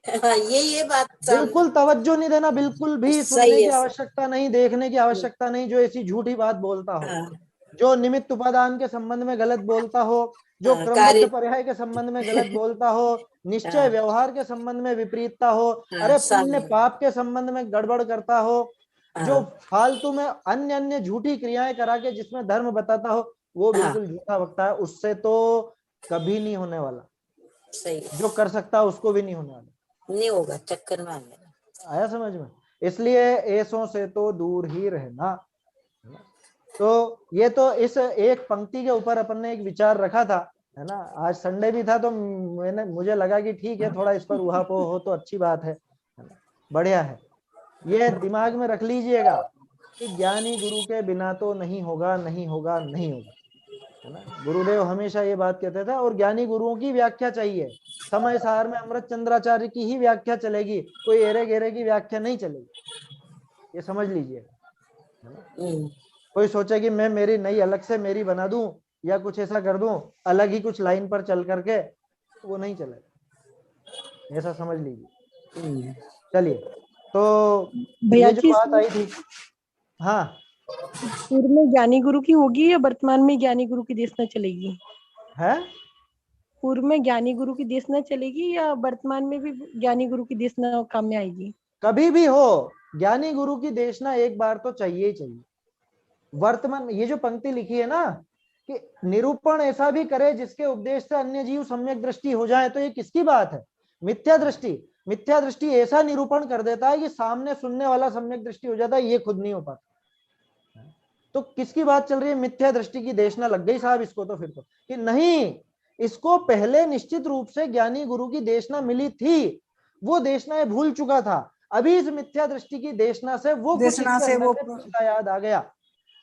ये बात बिल्कुल तवज्जो नहीं देना, बिल्कुल भी सुनने सही की है। आवश्यकता नहीं, देखने की आवश्यकता नहीं, जो ऐसी झूठी बात बोलता हो, जो निमित्त उपादान के संबंध में गलत बोलता हो, जो क्रमबद्ध पर्याय के संबंध में गलत बोलता हो, निश्चय व्यवहार के संबंध में विपरीतता हो, अरे पुण्य पाप के संबंध में गड़बड़ करता हो, जो फालतू में अन्य अन्य झूठी क्रियाएं करा के जिसमें धर्म बताता हो, वो बिल्कुल झूठा वक्ता है। उससे तो कभी नहीं होने वाला। सही है। जो कर सकता है उसको भी नहीं होने वाला, नहीं होगा, चक्कर में आने। आया समझ में? इसलिए ऐसों से तो दूर ही रहना। तो ये तो इस एक पंक्ति के ऊपर अपन ने एक विचार रखा था, है ना? आज संडे भी था तो मुझे लगा कि ठीक है, थोड़ा इस पर उहापोह हो तो अच्छी बात है ना? बढ़िया है। ये दिमाग में रख लीजिएगा कि ज्ञानी गुरु के बिना तो नहीं होगा, नहीं होगा, नहीं होगा, है ना? गुरुदेव हमेशा ये बात कहते थे। और ज्ञानी गुरुओं की व्याख्या चाहिए। समय सार में अमृत चंद्राचार्य की ही व्याख्या चलेगी, कोई एरे गेरे की व्याख्या नहीं चलेगी, ये समझ लीजिए, है ना? कोई सोचे कि मैं मेरी नई अलग से मेरी बना दूं या कुछ ऐसा कर दूं अलग ही कुछ लाइन पर चल करके, वो नहीं चलेगा, ऐसा समझ लीजिए। चलिए, तो ये जो बात आई थी, हाँ, पूर्व में ज्ञानी गुरु की होगी या वर्तमान में ज्ञानी गुरु की देशना चलेगी? है पूर्व में ज्ञानी गुरु की देशना चलेगी या वर्तमान में भी ज्ञानी गुरु की देशना काम में आएगी? कभी भी हो, ज्ञानी गुरु की देशना एक बार तो चाहिए ही चाहिए। वर्तमान में ये जो पंक्ति लिखी है ना कि निरूपण ऐसा भी करे जिसके उपदेश से अन्य जीव सम्यक दृष्टि हो जाए, तो ये किसकी बात है? मिथ्या दृष्टि। मिथ्या दृष्टि ऐसा निरूपण कर देता है कि सामने सुनने वाला सम्यक दृष्टि हो जाता है, ये खुद नहीं हो पाता। तो किसकी बात चल रही है? मिथ्या दृष्टि की देशना लग गई साहब इसको तो, फिर तो कि नहीं, इसको पहले निश्चित रूप से ज्ञानी गुरु की देशना मिली थी, वो देशना ये भूल चुका था। अभी इस मिथ्या दृष्टि की देशना से वो देशना से वो पिछला याद आ गया,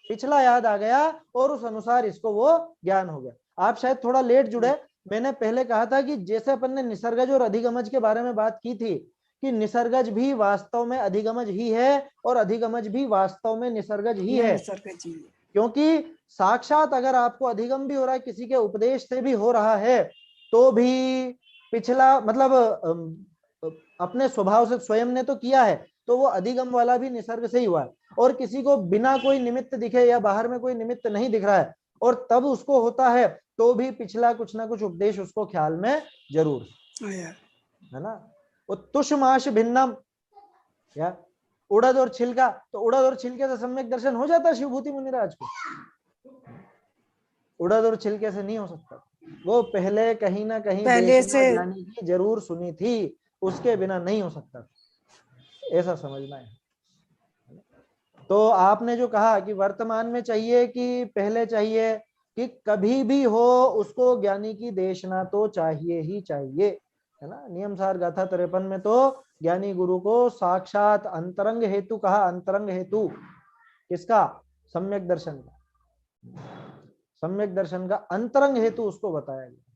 पिछला याद आ गया, और उस अनुसार इसको वो ज्ञान हो गया। आप शायद थोड़ा लेट जुड़े। मैंने पहले कहा था कि जैसे अपन ने निसर्गज और अधिगमज के बारे में बात की थी कि निसर्गज भी वास्तव में अधिगमज ही है और अधिगमज भी वास्तव में निसर्गज ही है। क्योंकि साक्षात अगर आपको अधिगम भी हो रहा है, किसी के उपदेश से भी हो रहा है, तो भी पिछला मतलब अपने स्वभाव से स्वयं ने तो किया है, तो वो अधिगम वाला भी निसर्ग से ही हुआ है। और किसी को बिना कोई निमित्त दिखे या बाहर में कोई निमित्त नहीं दिख रहा है और तब उसको होता है, तो भी पिछला कुछ ना कुछ उपदेश उसको ख्याल में जरूर है ना। वो तुषमाश भिन्नम, या उड़द और छिलका, तो उड़द और छिलके से सम्यक दर्शन हो जाता है शिवभूति मुनिराज को? उड़द और छिलके से नहीं हो सकता। वो पहले कहीं ना कहीं पहले से ज्ञानी की जरूर सुनी थी, उसके बिना नहीं हो सकता। ऐसा समझना है। तो आपने जो कहा कि वर्तमान में चाहिए कि पहले चाहिए, कि कभी भी हो उसको ज्ञानी की देशना तो चाहिए ही चाहिए, है ना। नियम सार गाथा 53 में तो ज्ञानी गुरु को साक्षात अंतरंग हेतु कहा। अंतरंग हेतु किसका? सम्यक दर्शन का। सम्यक दर्शन का अंतरंग हेतु उसको बताया गया।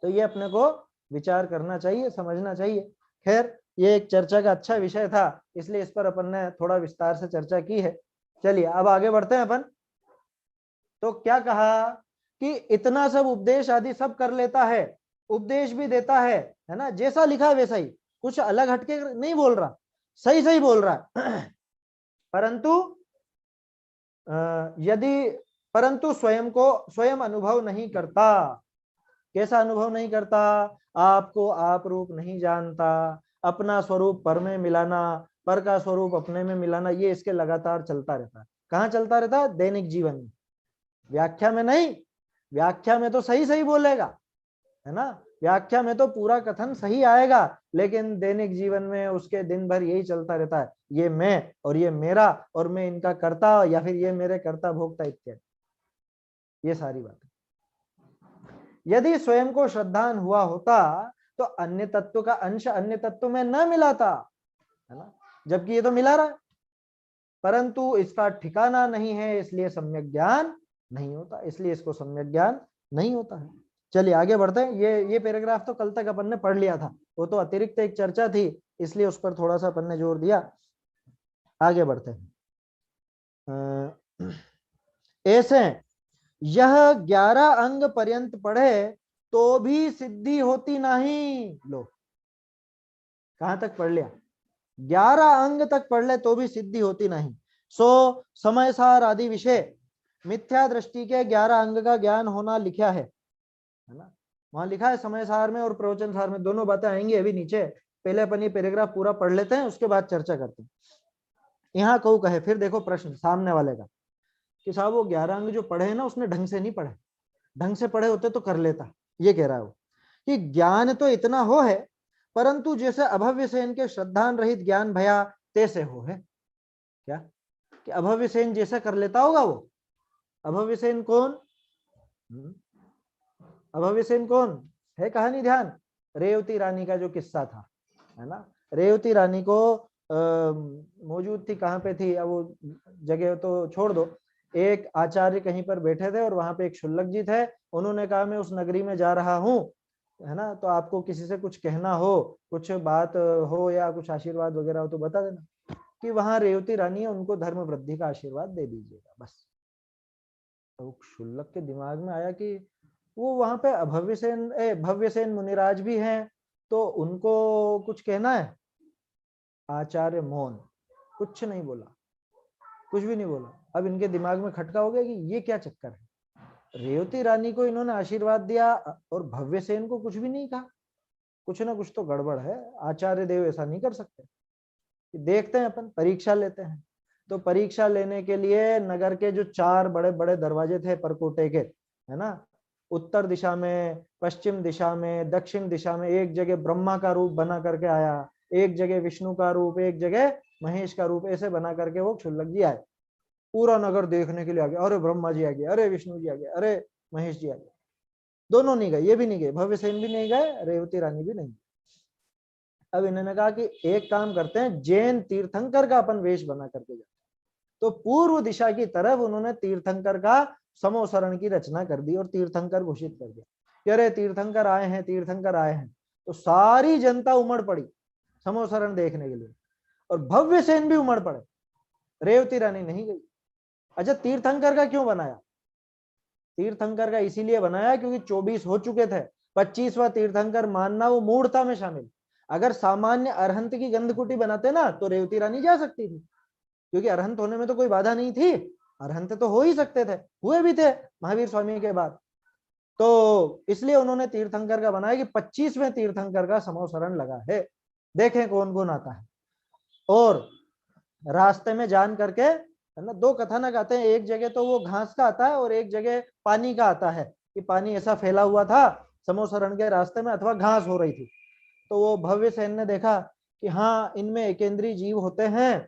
तो ये अपने को विचार करना चाहिए, समझना चाहिए। खैर ये एक चर्चा का अच्छा विषय था, इसलिए इस पर अपन ने थोड़ा विस्तार से चर्चा की है। चलिए अब आगे बढ़ते हैं अपन। तो क्या कहा कि इतना सब उपदेश आदि सब कर लेता है, उपदेश भी देता है ना, जैसा लिखा है वैसा ही, कुछ अलग हटके नहीं बोल रहा, सही सही बोल रहा है। परंतु स्वयं अनुभव नहीं करता। कैसा अनुभव नहीं करता? आपको आप रूप नहीं जानता, अपना स्वरूप पर में मिलाना, पर का स्वरूप अपने में मिलाना, ये इसके लगातार चलता रहता है। कहाँ चलता रहता है? दैनिक जीवन में। व्याख्या में नहीं, व्याख्या में तो सही सही बोलेगा, है ना, व्याख्या में तो पूरा कथन सही आएगा, लेकिन दैनिक जीवन में उसके दिन भर यही चलता रहता है, ये मैं और ये मेरा और मैं इनका करता, या फिर ये मेरे कर्ता भोक्ता इत्यादि, ये सारी बातें। यदि स्वयं को श्रद्धान हुआ होता तो अन्य तत्व का अंश अन्य तत्व में न मिलाता, है ना, जबकि ये तो मिला रहा है, परंतु इसका ठिकाना नहीं है, इसलिए सम्यक ज्ञान नहीं होता, इसलिए इसको सम्यक ज्ञान नहीं होता है। चलिए आगे बढ़ते हैं। ये पैराग्राफ तो कल तक अपन ने पढ़ लिया था, वो तो अतिरिक्त एक चर्चा थी, इसलिए उस पर थोड़ा सा अपन ने जोर दिया। आगे बढ़ते हैं। ऐसे यह 11 अंग पर्यंत पढ़े तो भी सिद्धि होती नहीं। लो कहां तक पढ़ लिया? 11 अंग तक पढ़ ले तो भी सिद्धि होती नहीं। सो समय सार आदि विषय मिथ्या दृष्टि के 11 अंग का ज्ञान होना लिखा है ना, वहां लिखा है समय सार में और प्रवचन सार में, दोनों बातें आएंगी अभी नीचे। पहले अपन ये पैराग्राफ पूरा पढ़ लेते हैं, उसके बाद चर्चा करते हैं। यहाँ कहू कहे, फिर देखो प्रश्न सामने वाले का कि साहब वो 11 अंग जो पढ़े हैं ना, उसने ढंग से नहीं पढ़े, ढंग से पढ़े होते तो कर लेता। ये कह रहा है वो कि ज्ञान तो इतना हो है, परंतु जैसे अभव्य सेन के श्रद्धान रहित ज्ञान भया तैसे हो है। क्या कि अभव्य सेन जैसा कर लेता होगा वो? अभव्य सेन कौन? अभव्य सेन कौन है? कहानी ध्यान, रेवती रानी का जो किस्सा था, है ना। रेवती रानी को मौजूद थी, कहाँ पे थी अब वो जगह तो छोड़ दो। एक आचार्य कहीं पर बैठे थे और वहां पे एक शुल्लक जी थे, उन्होंने कहा मैं उस नगरी में जा रहा हूँ, है ना, तो आपको किसी से कुछ कहना हो, कुछ बात हो या कुछ आशीर्वाद वगैरह हो तो बता देना, कि वहां रेवती रानी है, उनको धर्म वृद्धि का आशीर्वाद दे दीजिएगा बस। तो शुल्लक के दिमाग में आया कि वो वहां पे भव्यसेन मुनिराज भी हैं, तो उनको कुछ कहना है। आचार्य मौन, कुछ नहीं बोला, कुछ भी नहीं बोला। अब इनके दिमाग में खटका हो गया कि ये क्या चक्कर है, रेवती रानी को इन्होंने आशीर्वाद दिया और भव्यसेन को कुछ भी नहीं कहा, कुछ ना कुछ तो गड़बड़ है, आचार्य देव ऐसा नहीं कर सकते। देखते हैं अपन, परीक्षा लेते हैं। तो परीक्षा लेने के लिए नगर के जो 4 बड़े बड़े दरवाजे थे परकोटे के, है ना, उत्तर दिशा में, पश्चिम दिशा में, दक्षिण दिशा में, एक जगह ब्रह्मा का रूप बना करके आया, एक जगह विष्णु का रूप, एक जगह महेश का रूप, ऐसे बना करके वो शुल्लक जी आए। पूरा नगर देखने के लिए आ गया, अरे ब्रह्मा जी आ गए, अरे विष्णु जी आ गए, अरे महेश जी आ गए। दोनों नहीं गए, ये भी नहीं गए, भव्यसेन भी नहीं गए, रेवती रानी भी नहीं। अब इन्होंने कहा कि एक काम करते हैं, जैन तीर्थंकर का अपन वेश बना करके जाते। तो पूर्व दिशा की तरफ उन्होंने तीर्थंकर का समोसरण की रचना कर दी और तीर्थंकर घोषित कर दिया कि अरे तीर्थंकर आए हैं, तीर्थंकर आए हैं। तो सारी जनता उमड़ पड़ी समोसरण देखने के लिए, और भव्यसेन भी उमड़ पड़े, रेवती रानी नहीं गई। अच्छा, तीर्थंकर का क्यों बनाया? तीर्थंकर का इसीलिए बनाया क्योंकि 24 हो चुके थे, 25वां तीर्थंकर मानना वो मूढ़ता में शामिल। अगर सामान्य अरहंत की गंधकुटी बनाते ना तो रेवती रानी जा सकती थी, क्योंकि अरहंत होने में तो कोई बाधा नहीं थी, अरहंत तो हो ही सकते थे, हुए भी थे महावीर स्वामी के बाद। तो इसलिए उन्होंने तीर्थंकर का बनाया कि 25वें तीर्थंकर का समोसरण लगा है, देखें कौन कौन आता है। और रास्ते में जान करके, है ना, 2 कथानक आते हैं, एक जगह तो वो घास का आता है और एक जगह पानी का आता है, कि पानी ऐसा फैला हुआ था समोसरण के रास्ते में, अथवा घास हो रही थी। तो वो भव्यसेन ने देखा कि हाँ इनमें एकेंद्रीय जीव होते हैं,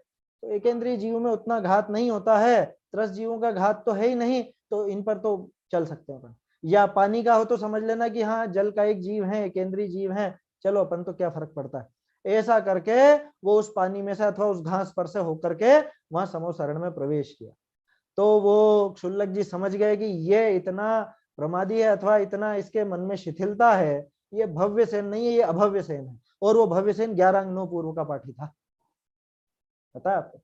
तो एकेंद्रीय जीव में उतना घात नहीं होता है, त्रस्त जीवों का घात तो है ही नहीं, तो इन पर तो चल सकते हैं अपन। या पानी का हो तो समझ लेना कि हाँ जल का एक जीव है, केंद्रीय जीव है, चलो अपन तो क्या फर्क पड़ता है। ऐसा करके वो उस पानी में से अथवा उस घास पर से होकर के वहां समोसरण में प्रवेश किया। तो वो क्षुल्लक जी समझ गए कि ये इतना प्रमादी है अथवा इतना इसके मन में शिथिलता है, ये भव्य सेन नहीं है, ये अभव्य सेन है। और वो भव्य सेन 11 अंग 9 पूर्व का पाठी था, पता है आपको।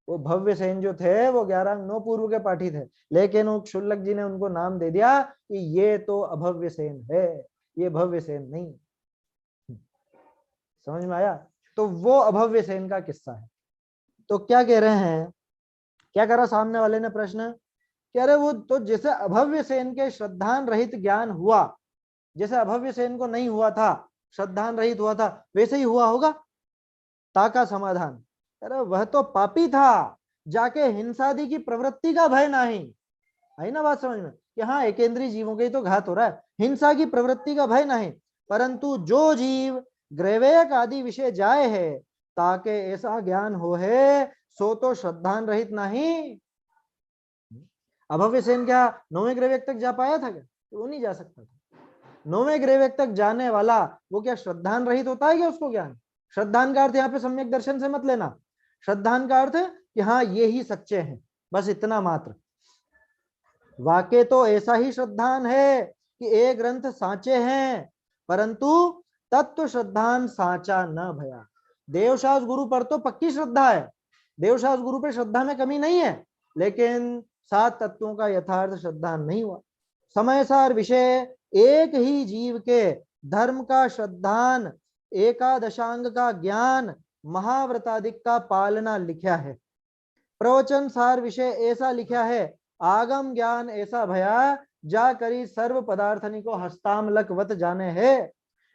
वो भव्य सेन जो थे वो 11 अंग 9 पूर्व के पाठी थे, लेकिन वो क्षुल्लक जी ने उनको नाम दे दिया कि ये तो अभव्य सेन है, ये भव्य सेन नहीं। समझ में आया? तो वो अभव्य सेन का किस्सा है। तो क्या कह रहे हैं, क्या करा सामने वाले ने प्रश्न, कह रहे वो तो जैसे अभव्य सेन के श्रद्धान रहित ज्ञान हुआ, जैसे अभव्य सेन को नहीं हुआ था, श्रद्धान रहित हुआ था, वैसे ही हुआ होगा। ताका समाधान, अरे वह तो पापी था, जाके हिंसादि की प्रवृत्ति का भय नहीं। आई ना बात समझ में कि हाँ एकेंद्रीय जीवों के ही तो घात हो रहा है, हिंसा की प्रवृत्ति का भय नहीं। परंतु जो जीव ग्रैवेक आदि विषय जाए है, ताके ऐसा ज्ञान हो है, सो तो श्रद्धान रहित नहीं। अभव्य सेन क्या 9वें ग्रैवेक तक जा पाया था क्या? वो नहीं जा सकता था। 9वें ग्रैवेक तक जाने वाला वो क्या श्रद्धान रहित होता है क्या उसको ज्ञान? श्रद्धान का अर्थ यहाँ पे सम्यक दर्शन से मत लेना, श्रद्धान का अर्थ कि हाँ ये ही सच्चे हैं, बस इतना मात्र। वाक्य तो ऐसा ही श्रद्धान है कि एक ग्रंथ साचे हैं, परंतु तत्व श्रद्धान साचा न भया। देवशास गुरु पर तो पक्की श्रद्धा है, देवशास गुरु पे श्रद्धा में कमी नहीं है, लेकिन 7 तत्वों का यथार्थ श्रद्धान नहीं हुआ। समय सार विषय एक ही जीव के धर्म का श्रद्धान, एकादशांग का ज्ञान, महाव्रतादिक का पालना लिखा है। प्रवचन सार विषय ऐसा लिखा है, आगम ज्ञान ऐसा भया, जा करी सर्व पदार्थनी को हस्तामलक वत जाने है।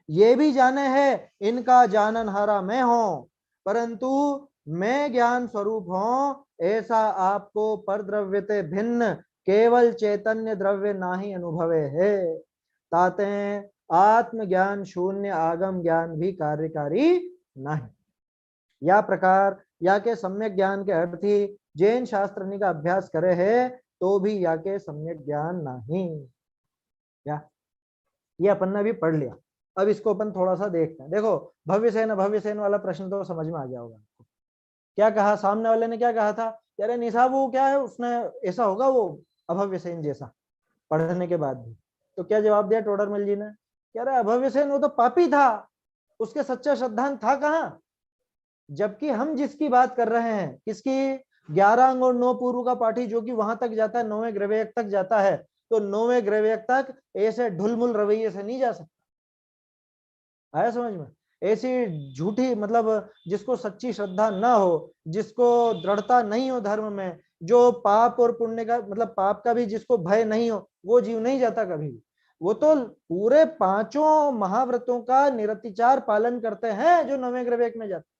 ये भी जाने है इनका जानन हारा मैं हूं, परंतु मैं ज्ञान स्वरूप हूं, ऐसा आपको पर द्रव्य ते भिन्न केवल चैतन्य द्रव्य नाही अनुभवे है। ताते आत्मज्ञान शून्य आगम ज्ञान भी कार्यकारी नहीं। या प्रकार या के सम्यक ज्ञान के अर्थ ही जैन शास्त्रनी का अभ्यास करे है, तो भी या के सम्यक ज्ञान नहीं। या ये अपन ने भी पढ़ लिया, अब इसको अपन थोड़ा सा देखते हैं। देखो भव्य सेन अभव्य सेन वाला प्रश्न तो समझ में आ गया होगा। क्या कहा सामने वाले ने, क्या कहा था, अरे निशा वो क्या है, उसने ऐसा होगा वो अभव्य सेन जैसा, पढ़ने के बाद भी। तो क्या जवाब दिया टोडरमल जी ने, कह रहा अभव्य सेन वो तो पापी था, उसके सच्चा श्रद्धान था कहाँ। जबकि हम जिसकी बात कर रहे हैं, किसकी, 11 अंग और 9 पूर्व का पाठी, जो कि वहां तक जाता है 9वें ग्रैवेक तक जाता है। तो 9वें ग्रैवेक तक ऐसे ढुलमुल रवैये से नहीं जा सकता। आया समझ में? ऐसी झूठी, मतलब जिसको सच्ची श्रद्धा ना हो, जिसको दृढ़ता नहीं हो धर्म में, जो पाप और पुण्य का, मतलब पाप का भी जिसको भय नहीं हो, वो जीव नहीं जाता कभी भी। वो तो पूरे 5 महाव्रतों का निरतिचार पालन करते हैं जो 9वें ग्रैवेक में जाते।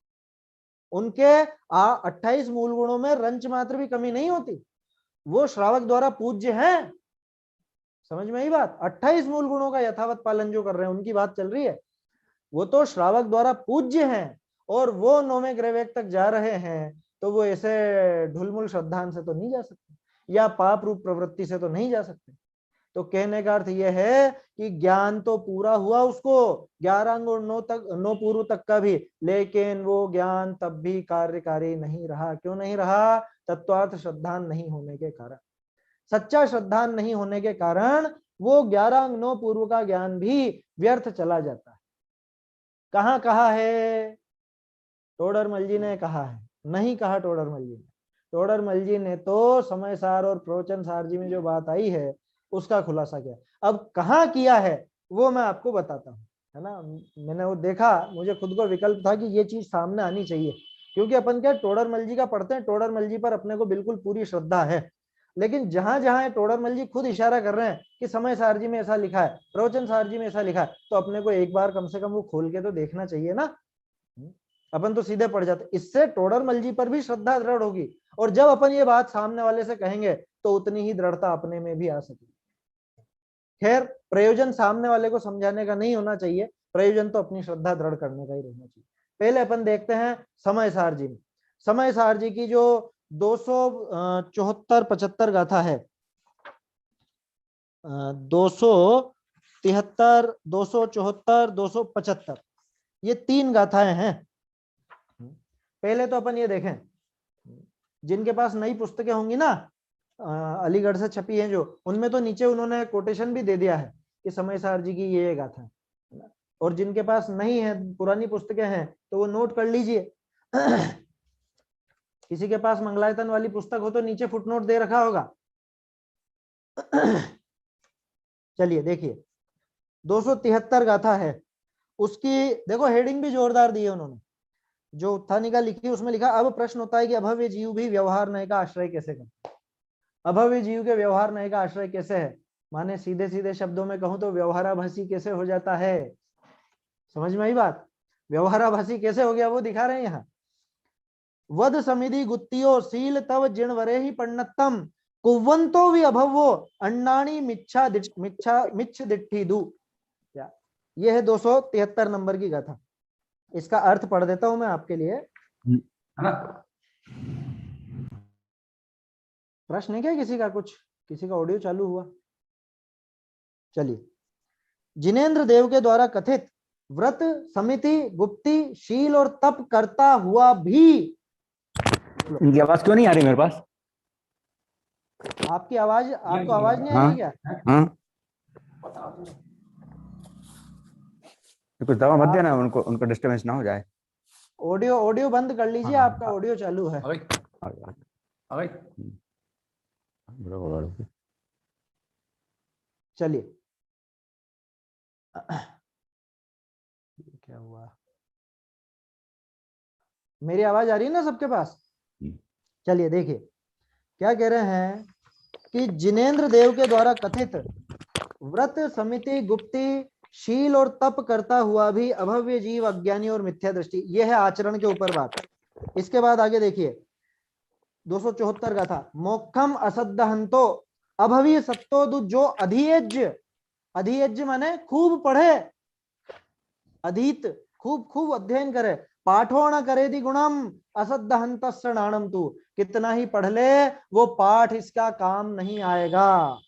उनके 28 मूल गुणों में रंच मात्र भी कमी नहीं होती। वो श्रावक द्वारा पूज्य हैं, समझ में आई बात। 28 मूल गुणों का यथावत पालन जो कर रहे हैं, उनकी बात चल रही है। वो तो श्रावक द्वारा पूज्य हैं, और वो 9वें ग्रैवेक तक जा रहे हैं, तो वो ऐसे ढुलमुल श्रद्धान से तो नहीं जा सकते, या पाप रूप प्रवृत्ति से तो नहीं जा सकते। तो कहने का अर्थ यह है कि ज्ञान तो पूरा हुआ उसको 11 अंग और 9 पूर्व तक का भी, लेकिन वो ज्ञान तब भी कार्यकारी नहीं रहा। क्यों नहीं रहा? तत्वार्थ श्रद्धान नहीं होने के कारण। सच्चा श्रद्धान नहीं होने के कारण वो 11 अंग 9 पूर्व का ज्ञान भी व्यर्थ चला जाता है। कहाँ कहा है? टोडरमल जी ने कहा है? नहीं कहा टोडरमल जी ने। टोडरमल जी ने तो समय सार और प्रवचन सार जी में जो बात आई है उसका खुलासा किया। अब कहाँ किया है वो मैं आपको बताता हूँ, है ना। मैंने वो देखा, मुझे खुद को विकल्प था कि ये चीज सामने आनी चाहिए, क्योंकि अपन क्या टोडरमल जी का पढ़ते हैं, टोडरमल जी पर अपने को बिल्कुल पूरी श्रद्धा है। लेकिन जहां जहां टोडरमल जी खुद इशारा कर रहे हैं कि समय सार जी में ऐसा लिखा है, प्रवचन सार जी में ऐसा लिखा है, तो अपने को एक बार कम से कम वो खोल के तो देखना चाहिए ना। अपन तो सीधे पड़ जाते, इससे टोडरमल जी पर भी श्रद्धा दृढ़ होगी, और जब अपन ये बात सामने वाले से कहेंगे तो उतनी ही दृढ़ता अपने में भी आ सकेगी। खैर, प्रयोजन सामने वाले को समझाने का नहीं होना चाहिए, प्रयोजन तो अपनी श्रद्धा दृढ़ करने का ही रहना चाहिए। पहले अपन देखते हैं समय सारजी में। समय सारजी की जो 274-75 गाथा है, 273, 274, 275, ये 3 गाथाएं हैं। पहले तो अपन ये देखें, जिनके पास नई पुस्तकें होंगी ना, अलीगढ़ से छपी हैं जो, उनमें तो नीचे उन्होंने कोटेशन भी दे दिया है कि समय सारजी की ये गाथा है। और जिनके पास नहीं है, पुरानी पुस्तकें हैं, तो वो नोट कर लीजिए। किसी के पास मंगलायतन वाली पुस्तक हो तो नीचे फुटनोट दे रखा होगा। चलिए देखिए, 273 गाथा है, उसकी देखो हेडिंग भी जोरदार दी है उन्होंने। जो उत्थानिका लिखी उसमें लिखा, अब प्रश्न होता है कि अभव्य जीव भी व्यवहार नय का आश्रय कैसे करें। अभव्य जीव के व्यवहार नय का आश्रय कैसे है, माने सीधे सीधे शब्दों में कहूं तो व्यवहाराभासी कैसे हो जाता है। समझ में आई बात? व्यवहाराभासी कैसे हो गया वो दिखा रहे हैं यहाँ। वद समिधि गुत्तियो शील तव जिणवरे ही पण्णतम कुवंतो भी अभवो अन्नाणी मिच्छा मिच्छ दिट्ठी दू। ये है 273 नंबर की गाथा। इसका अर्थ पढ़ देता हूं मैं आपके लिए। प्रश्न है क्या किसी का? कुछ किसी का ऑडियो चालू हुआ? चलिए, जिनेंद्र देव के द्वारा कथित व्रत समिति गुप्ती शील और तप करता हुआ भी। इनकी आवाज क्यों नहीं आ रही मेरे पास? आपकी आवाज, आपको आवाज नहीं आ रही क्या? हाँ, कुछ दवा मत देना उनको, उनको डिस्टर्बेंस ना हो जाए। ऑडियो बंद कर लीजिए। हाँ, आपका ऑडियो चालू है। चलिए, क्या हुआ? मेरी आवाज आ रही है ना सबके पास? चलिए देखिए, क्या कह रहे हैं कि जिनेंद्र देव के द्वारा कथित व्रत समिति गुप्ती शील और तप करता हुआ भी अभव्य जीव अज्ञानी और मिथ्या दृष्टि, यह है आचरण के ऊपर बात। इसके बाद आगे देखिए 274 का था, मोक्षम असद्धहंतो अभवी सत्तो जो अधियज्य, अधियज्य माने खूब पढ़े, अधीत खूब खूब अध्ययन करे, पाठो न करे दी गुणम असद्धहंत नाणम तू, कितना ही पढ़ ले वो पाठ इसका काम नहीं आएगा।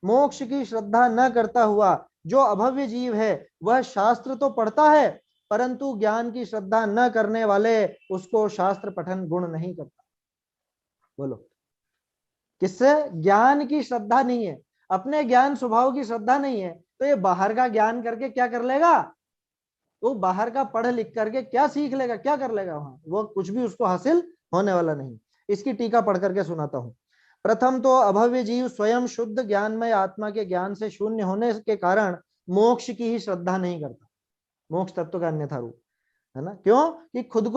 मोक्ष की श्रद्धा न करता हुआ जो अभव्य जीव है वह शास्त्र तो पढ़ता है परंतु ज्ञान की श्रद्धा न करने वाले उसको शास्त्र पठन गुण नहीं करता। बोलो किससे? ज्ञान की श्रद्धा नहीं है, अपने ज्ञान स्वभाव की श्रद्धा नहीं है, तो ये बाहर का ज्ञान करके क्या कर लेगा? वो बाहर का पढ़ लिख करके क्या सीख लेगा, क्या कर लेगा वहां? वो कुछ भी उसको हासिल होने वाला नहीं। इसकी टीका पढ़ करके सुनाता हूं। प्रथम तो अभव्य जीव स्वयं शुद्ध ज्ञानमय आत्मा के ज्ञान से शून्य होने के कारण मोक्ष की ही श्रद्धा नहीं करता, मोक्ष तत्व का अन्यथा रूप है ना। क्यों कि खुद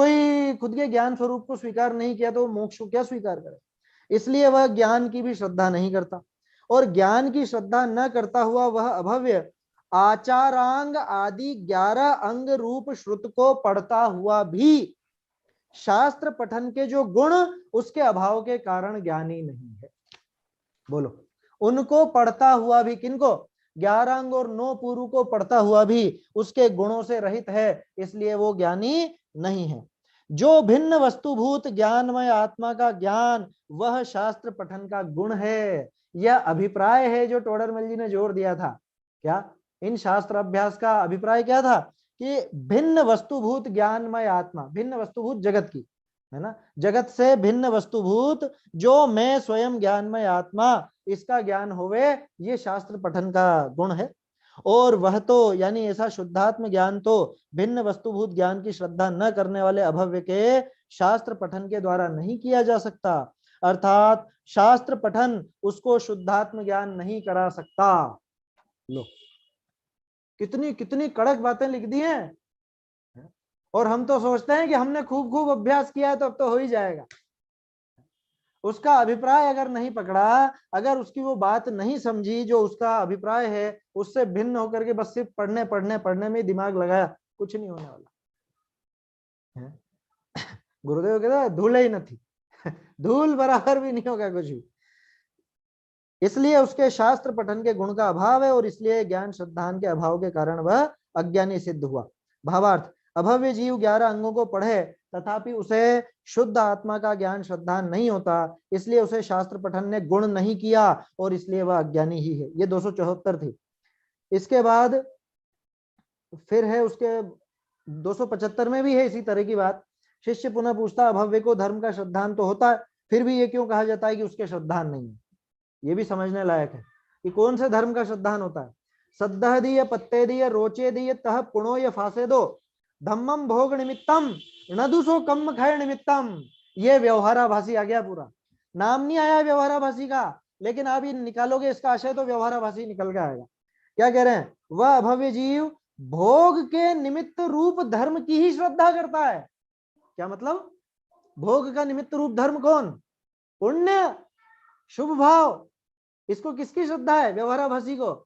के ज्ञान स्वरूप को स्वीकार नहीं किया तो मोक्ष को क्या स्वीकार करे, इसलिए वह ज्ञान की भी श्रद्धा नहीं करता। और ज्ञान की श्रद्धा न करता हुआ वह अभव्य आचारांग आदि 11 अंग रूप श्रुत को पढ़ता हुआ भी शास्त्र पठन के जो गुण उसके अभाव के कारण ज्ञानी नहीं है। बोलो, उनको पढ़ता हुआ भी, किनको? 11 अंग और 9 पूर्व को पढ़ता हुआ भी उसके गुणों से रहित है, इसलिए वो ज्ञानी नहीं है। जो भिन्न वस्तुभूत ज्ञानमय आत्मा का ज्ञान वह शास्त्र पठन का गुण है, यह अभिप्राय है जो टोडरमल जी ने जोर दिया था। क्या इन शास्त्र अभ्यास का अभिप्राय क्या था? कि भिन्न वस्तुभूत ज्ञानमय आत्मा, भिन्न वस्तुभूत जगत की है ना, जगत से भिन्न वस्तुभूत जो मैं स्वयं ज्ञानमय आत्मा, इसका ज्ञान होवे, ये शास्त्र पठन का गुण है। और वह तो यानी ऐसा शुद्धात्म ज्ञान तो भिन्न वस्तुभूत ज्ञान की श्रद्धा न करने वाले अभव्य के शास्त्र पठन के द्वारा नहीं किया जा सकता, अर्थात शास्त्र पठन उसको शुद्धात्म ज्ञान नहीं करा सकता। लो कितनी कितनी कड़क बातें लिख दी हैं। और हम तो सोचते हैं कि हमने खूब खूब अभ्यास किया है तो अब तो हो ही जाएगा। उसका अभिप्राय अगर नहीं पकड़ा, अगर उसकी वो बात नहीं समझी जो उसका अभिप्राय है, उससे भिन्न होकर के बस सिर्फ पढ़ने पढ़ने पढ़ने में दिमाग लगाया, कुछ नहीं होने वाला। गुरुदेव कहता है धूल ही नहीं, धूल बराबर भी नहीं होगा कुछ भी। इसलिए उसके शास्त्र पठन के गुण का अभाव है और इसलिए ज्ञान श्रद्धान के अभाव के कारण वह अज्ञानी सिद्ध हुआ। भावार्थ, अभव्य जीव 11 अंगों को पढ़े तथापि उसे शुद्ध आत्मा का ज्ञान श्रद्धा नहीं होता, इसलिए उसे शास्त्र पठन ने गुण नहीं किया और इसलिए वह अज्ञानी ही है। ये 274 थी। इसके बाद फिर है उसके 275 में भी है इसी तरह की बात। शिष्य पुनः पूछता, अभव्य को धर्म का श्रद्धान तो होता है, फिर भी ये क्यों कहा जाता है कि उसके श्रद्धान नहीं है? ये भी समझने लायक है कि कौन से धर्म का श्रद्धान होता है। सद्धदीय पत्तेदीय रोचेदीय तह पुणो य फासेदो धम्मम भोग निमित्तम नदुसो कम खय निमित्तम। ये व्यवहाराभासी आ गया, पूरा नाम नहीं आया व्यवहाराभासी का, लेकिन आप ये निकालोगे इसका आशय तो व्यवहाराभासी निकल के आएगा। क्या कह रहे हैं? वह अभव्य जीव भोग के निमित्त रूप धर्म की ही श्रद्धा करता है। क्या मतलब? भोग का निमित्त रूप धर्म कौन? पुण्य, शुभ भाव। इसको किसकी श्रद्धा है? व्यवहाराभासी को।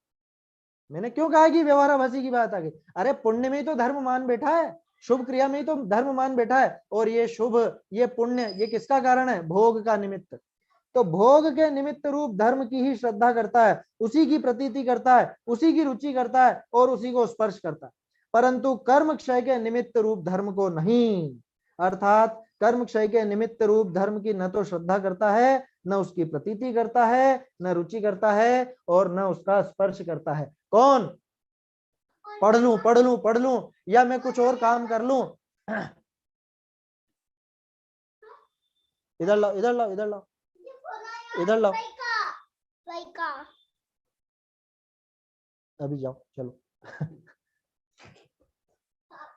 मैंने क्यों कहा कि व्यवहाराभासी की बात आ गई? अरे पुण्य में ही तो धर्म मान बैठा है, शुभ क्रिया में ही तो धर्म मान बैठा है, और ये शुभ, ये पुण्य, ये किसका कारण है? भोग का निमित्त। तो भोग के निमित्त रूप धर्म की ही श्रद्धा करता है, उसी की प्रतीति करता है, उसी की रुचि करता है और उसी को स्पर्श करता है, परंतु कर्म क्षय के निमित्त रूप धर्म को नहीं। अर्थात कर्म क्षय के निमित्त रूप धर्म की न तो श्रद्धा करता है, न उसकी प्रतीति करता है, न रुचि करता है और न उसका स्पर्श करता है। कौन? पढ़ लूं या मैं कुछ और काम कर लूं। इधर लाओ, इधर लाओ, इधर लाओ, इधर लाओ, अभी जाओ, चलो।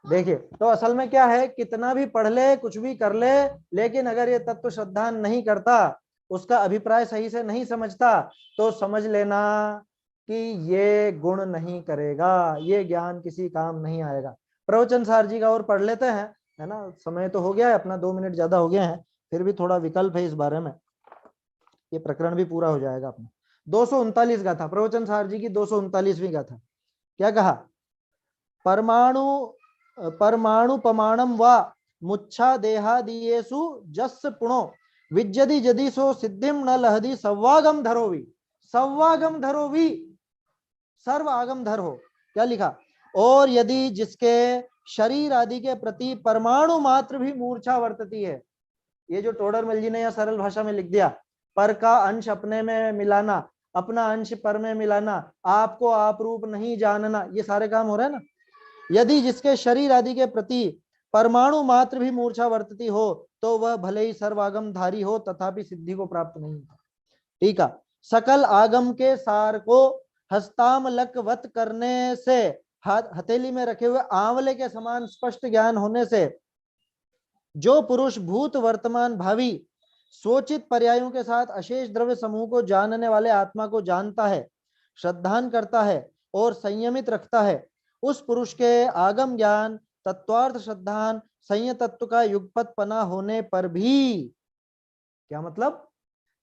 देखिए, तो असल में क्या है, कितना भी पढ़ ले, कुछ भी कर ले, लेकिन अगर ये तत्व श्रद्धा नहीं करता, उसका अभिप्राय सही से नहीं समझता, तो समझ लेना कि ये गुण नहीं करेगा, ये ज्ञान किसी काम नहीं आएगा। प्रवचन सार जी का और पढ़ लेते हैं, है ना? समय तो हो गया है अपना, 2 मिनट ज्यादा हो गए हैं, फिर भी थोड़ा विकल्प है इस बारे में, ये प्रकरण भी पूरा हो जाएगा अपना। 239 गाथा, प्रवचन सार जी की 239वीं गाथा। क्या कहा? परमाणु पमाणम व मुच्छा देहादियेषु जस्य पुणो विज्जति जदि सो सिद्धिम न लहदी सव्वागम धरोवी। सव्वागम धरोवी, सर्व आगम धर हो। क्या लिखा? और यदि जिसके शरीर आदि के प्रति परमाणु मात्र भी मूर्छा वर्तती है, ये जो टोडरमल जी ने या सरल भाषा में लिख दिया, पर का अंश अपने में मिलाना, अपना अंश पर में मिलाना, आपको आप रूप नहीं जानना, ये सारे काम हो रहे हैं ना। यदि जिसके शरीर आदि के प्रति परमाणु मात्र भी मूर्छा वर्तती हो, तो वह भले ही सर्वागम धारी हो तथापि सिद्धि को प्राप्त नहीं होता। ठीक है। सकल आगम के सार को हस्तामलकवत करने से, हथेली में रखे हुए आंवले के समान स्पष्ट ज्ञान होने से, जो पुरुष भूत वर्तमान भावी स्वोचित पर्यायों के साथ अशेष द्रव्य समूह को जानने वाले आत्मा को जानता है, श्रद्धान करता है और संयमित रखता है, उस पुरुष के आगम ज्ञान, तत्वार्थ श्रद्धान, संयम तत्व का युगपत पना होने पर भी, क्या मतलब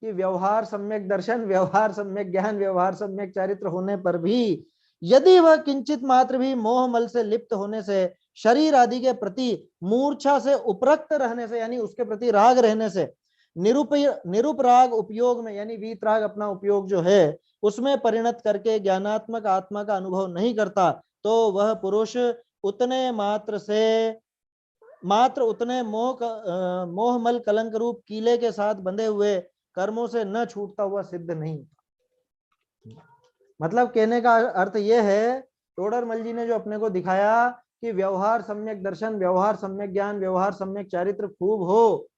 कि व्यवहार सम्यक दर्शन, व्यवहार सम्यक ज्ञान, व्यवहार सम्यक चारित्र होने पर भी, यदि वह किंचित मात्र भी मोह मल से लिप्त होने से, शरीर आदि के प्रति मूर्छा से उपरक्त रहने से, यानी उसके प्रति राग रहने से, निरुपराग उपयोग में, यानी वीतराग अपना उपयोग जो है उसमें परिणत करके ज्ञानात्मक आत्मा का अनुभव नहीं करता, तो वह पुरुष उतने उतने मोहमल कलंक रूप कीले के साथ बंधे हुए कर्मों से न छूटता हुआ सिद्ध नहीं। मतलब कहने का अर्थ यह है, टोडरमल जी ने जो अपने को दिखाया कि व्यवहार सम्यक दर्शन, व्यवहार सम्यक ज्ञान, व्यवहार सम्यक चारित्र खूब हो,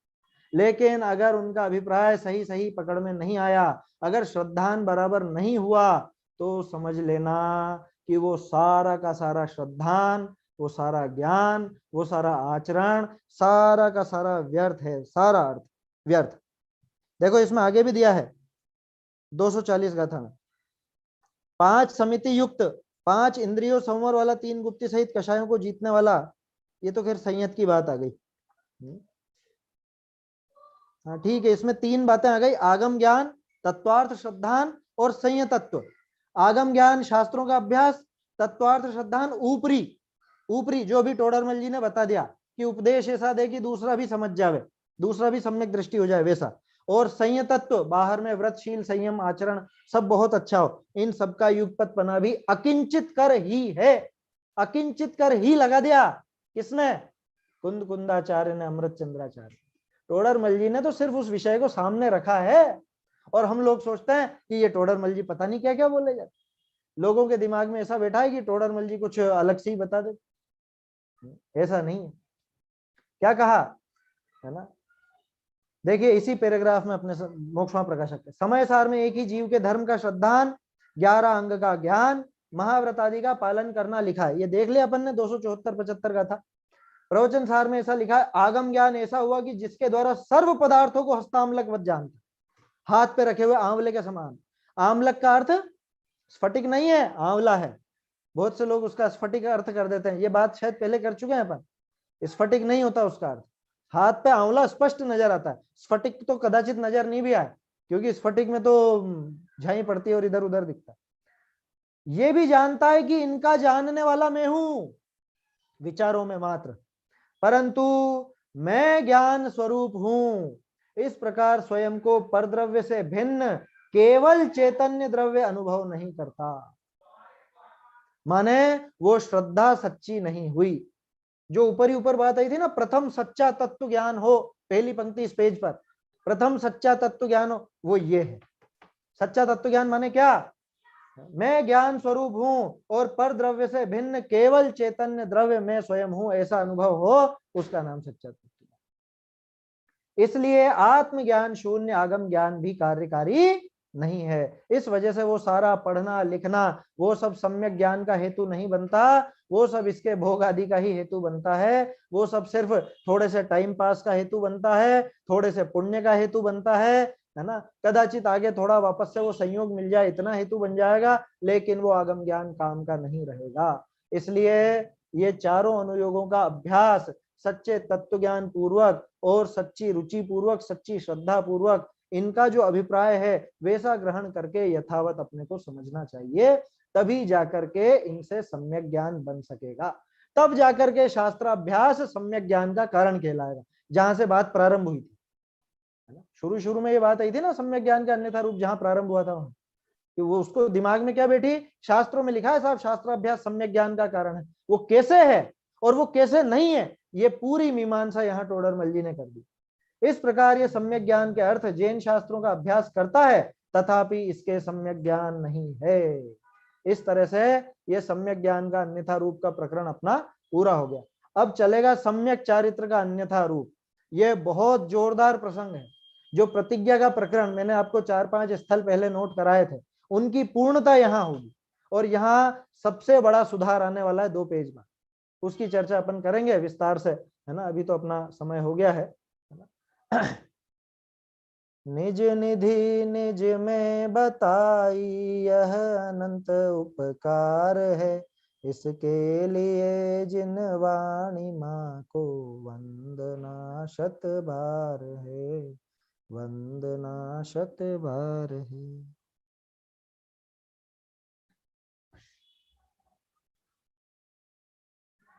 लेकिन अगर उनका अभिप्राय सही पकड़ में नहीं आया, अगर श्रद्धान बराबर नहीं हुआ, तो समझ लेना कि वो सारा का सारा श्रद्धान, वो सारा ज्ञान, वो सारा आचरण, सारा का सारा व्यर्थ है, सारा अर्थ व्यर्थ। देखो इसमें आगे भी दिया है 240 गाथा में, 5 समिति युक्त, 5 इंद्रियों संवर वाला, 3 गुप्ति सहित कषायों को जीतने वाला। ये तो खैर संयत की बात आ गई। हाँ ठीक है, इसमें 3 बातें आ गई, आगम ज्ञान, तत्वार्थ श्रद्धान और संयत तत्व। आगम ज्ञान शास्त्रों का अभ्यास, तत्वार्थ श्रद्धान ऊपरी जो भी टोडरमल जी ने बता दिया कि उपदेश ऐसा दे कि दूसरा भी समझ जावे, दूसरा भी सम्यक दृष्टि हो जाए वैसा, और संयत तत्व बाहर में व्रतशील, संयम, आचरण सब बहुत अच्छा हो। इन सबका युगपत पना भी अकिंचित कर ही है, अकिंचित कर ही लगा दिया, किसने? कुंद कुंदाचार्य ने, अमृत चंद्राचार्य। टोडरमल जी ने तो सिर्फ उस विषय को सामने रखा है, और हम लोग सोचते हैं कि ये टोडरमल जी पता नहीं क्या क्या बोले जाते। लोगों के दिमाग में ऐसा बैठा है कि टोडरमल जी कुछ अलग से ही बता दे। ऐसा नहीं है। क्या कहा है ना, देखिए इसी पैराग्राफ में अपने मोक्ष प्रकाशक के समय सार में एक ही जीव के धर्म का श्रद्धान, 11 अंग का ज्ञान, महाव्रत आदि का पालन करना लिखा है। ये देख लिया अपन ने 274-75 का था। प्रवचन सार में ऐसा लिखा है, आगम ज्ञान ऐसा हुआ कि जिसके द्वारा सर्व पदार्थों को हस्तामलकवत जानता, हाथ पे रखे हुए आंवले के समान। आमलक का अर्थ स्फटिक नहीं है, आंवला है। बहुत से लोग उसका स्फटिक का अर्थ कर देते हैं, ये बात शायद पहले कर चुके हैं अपन। स्फटिक नहीं होता उसका अर्थ। हाथ पे आंवला स्पष्ट नजर आता है, स्फटिक तो कदाचित नजर नहीं भी आए, क्योंकि स्फटिक में तो झाई पड़ती है और इधर उधर दिखता है। ये भी जानता है कि इनका जानने वाला मैं हूं विचारों में मात्र, परंतु मैं ज्ञान स्वरूप हूं। इस प्रकार स्वयं को परद्रव्य से भिन्न केवल चैतन्य द्रव्य अनुभव नहीं करता। माने वो श्रद्धा सच्ची नहीं हुई। जो ऊपर ही ऊपर बात आई थी ना, प्रथम सच्चा तत्व ज्ञान हो, पहली पंक्ति इस पेज पर, प्रथम सच्चा तत्व ज्ञान हो, वो ये है। सच्चा तत्व ज्ञान माने क्या? मैं ज्ञान स्वरूप हूं और पर द्रव्य से भिन्न केवल चैतन्य द्रव्य मैं स्वयं हूं, ऐसा अनुभव हो, उसका नाम सच्चा तत्व ज्ञान। इसलिए आत्मज्ञान शून्य आगम ज्ञान भी कार्यकारी नहीं है। इस वजह से वो सारा पढ़ना लिखना वो सब सम्यक ज्ञान का हेतु नहीं बनता, वो सब इसके भोग आदि का ही हेतु बनता है। वो सब सिर्फ थोड़े से टाइम पास का हेतु बनता है, थोड़े से पुण्य का हेतु बनता है ना। कदाचित आगे थोड़ा वापस से वो संयोग मिल जाए, इतना हेतु बन जाएगा, लेकिन वो आगम ज्ञान काम का नहीं रहेगा। इसलिए ये चारों अनुयोगों का अभ्यास सच्चे तत्व ज्ञान पूर्वक और सच्ची रुचि पूर्वक, सच्ची श्रद्धा पूर्वक, इनका जो अभिप्राय है वैसा ग्रहण करके यथावत अपने को समझना चाहिए। तभी जाकर के इनसे सम्यक ज्ञान बन सकेगा। तब जाकर के शास्त्राभ्यास सम्यक ज्ञान का कारण कहलाएगा। जहां से बात प्रारंभ हुई थी, है ना, शुरू शुरू में ये बात आई थी ना, सम्यक ज्ञान का अन्यथा रूप जहां प्रारंभ हुआ था वहां, कि वो उसको दिमाग में क्या बैठी, शास्त्रों में लिखा है साहब शास्त्राभ्यास सम्यक ज्ञान का कारण है। वो कैसे है और वो कैसे नहीं है, ये पूरी मीमांसा यहाँ टोडरमल जी ने कर दी। इस प्रकार ये सम्यक ज्ञान के अर्थ जैन शास्त्रों का अभ्यास करता है, तथापि इसके सम्यक ज्ञान नहीं है। इस तरह से ये सम्यक ज्ञान का अन्यथा रूप का प्रकरण अपना पूरा हो गया। अब चलेगा सम्यक चारित्र का अन्यथा रूप। ये बहुत जोरदार प्रसंग है। जो प्रतिज्ञा का प्रकरण मैंने आपको 4-5 स्थल पहले नोट कराए थे, उनकी पूर्णता यहाँ होगी, और यहाँ सबसे बड़ा सुधार आने वाला है 2 पेज में। उसकी चर्चा अपन करेंगे विस्तार से, है ना। अभी तो अपना समय हो गया है ना। निज निधि निज में बताई यह अनंत उपकार है, इसके लिए जिन वाणी माँ को वंदना शत बार है, वंदना शत बार है।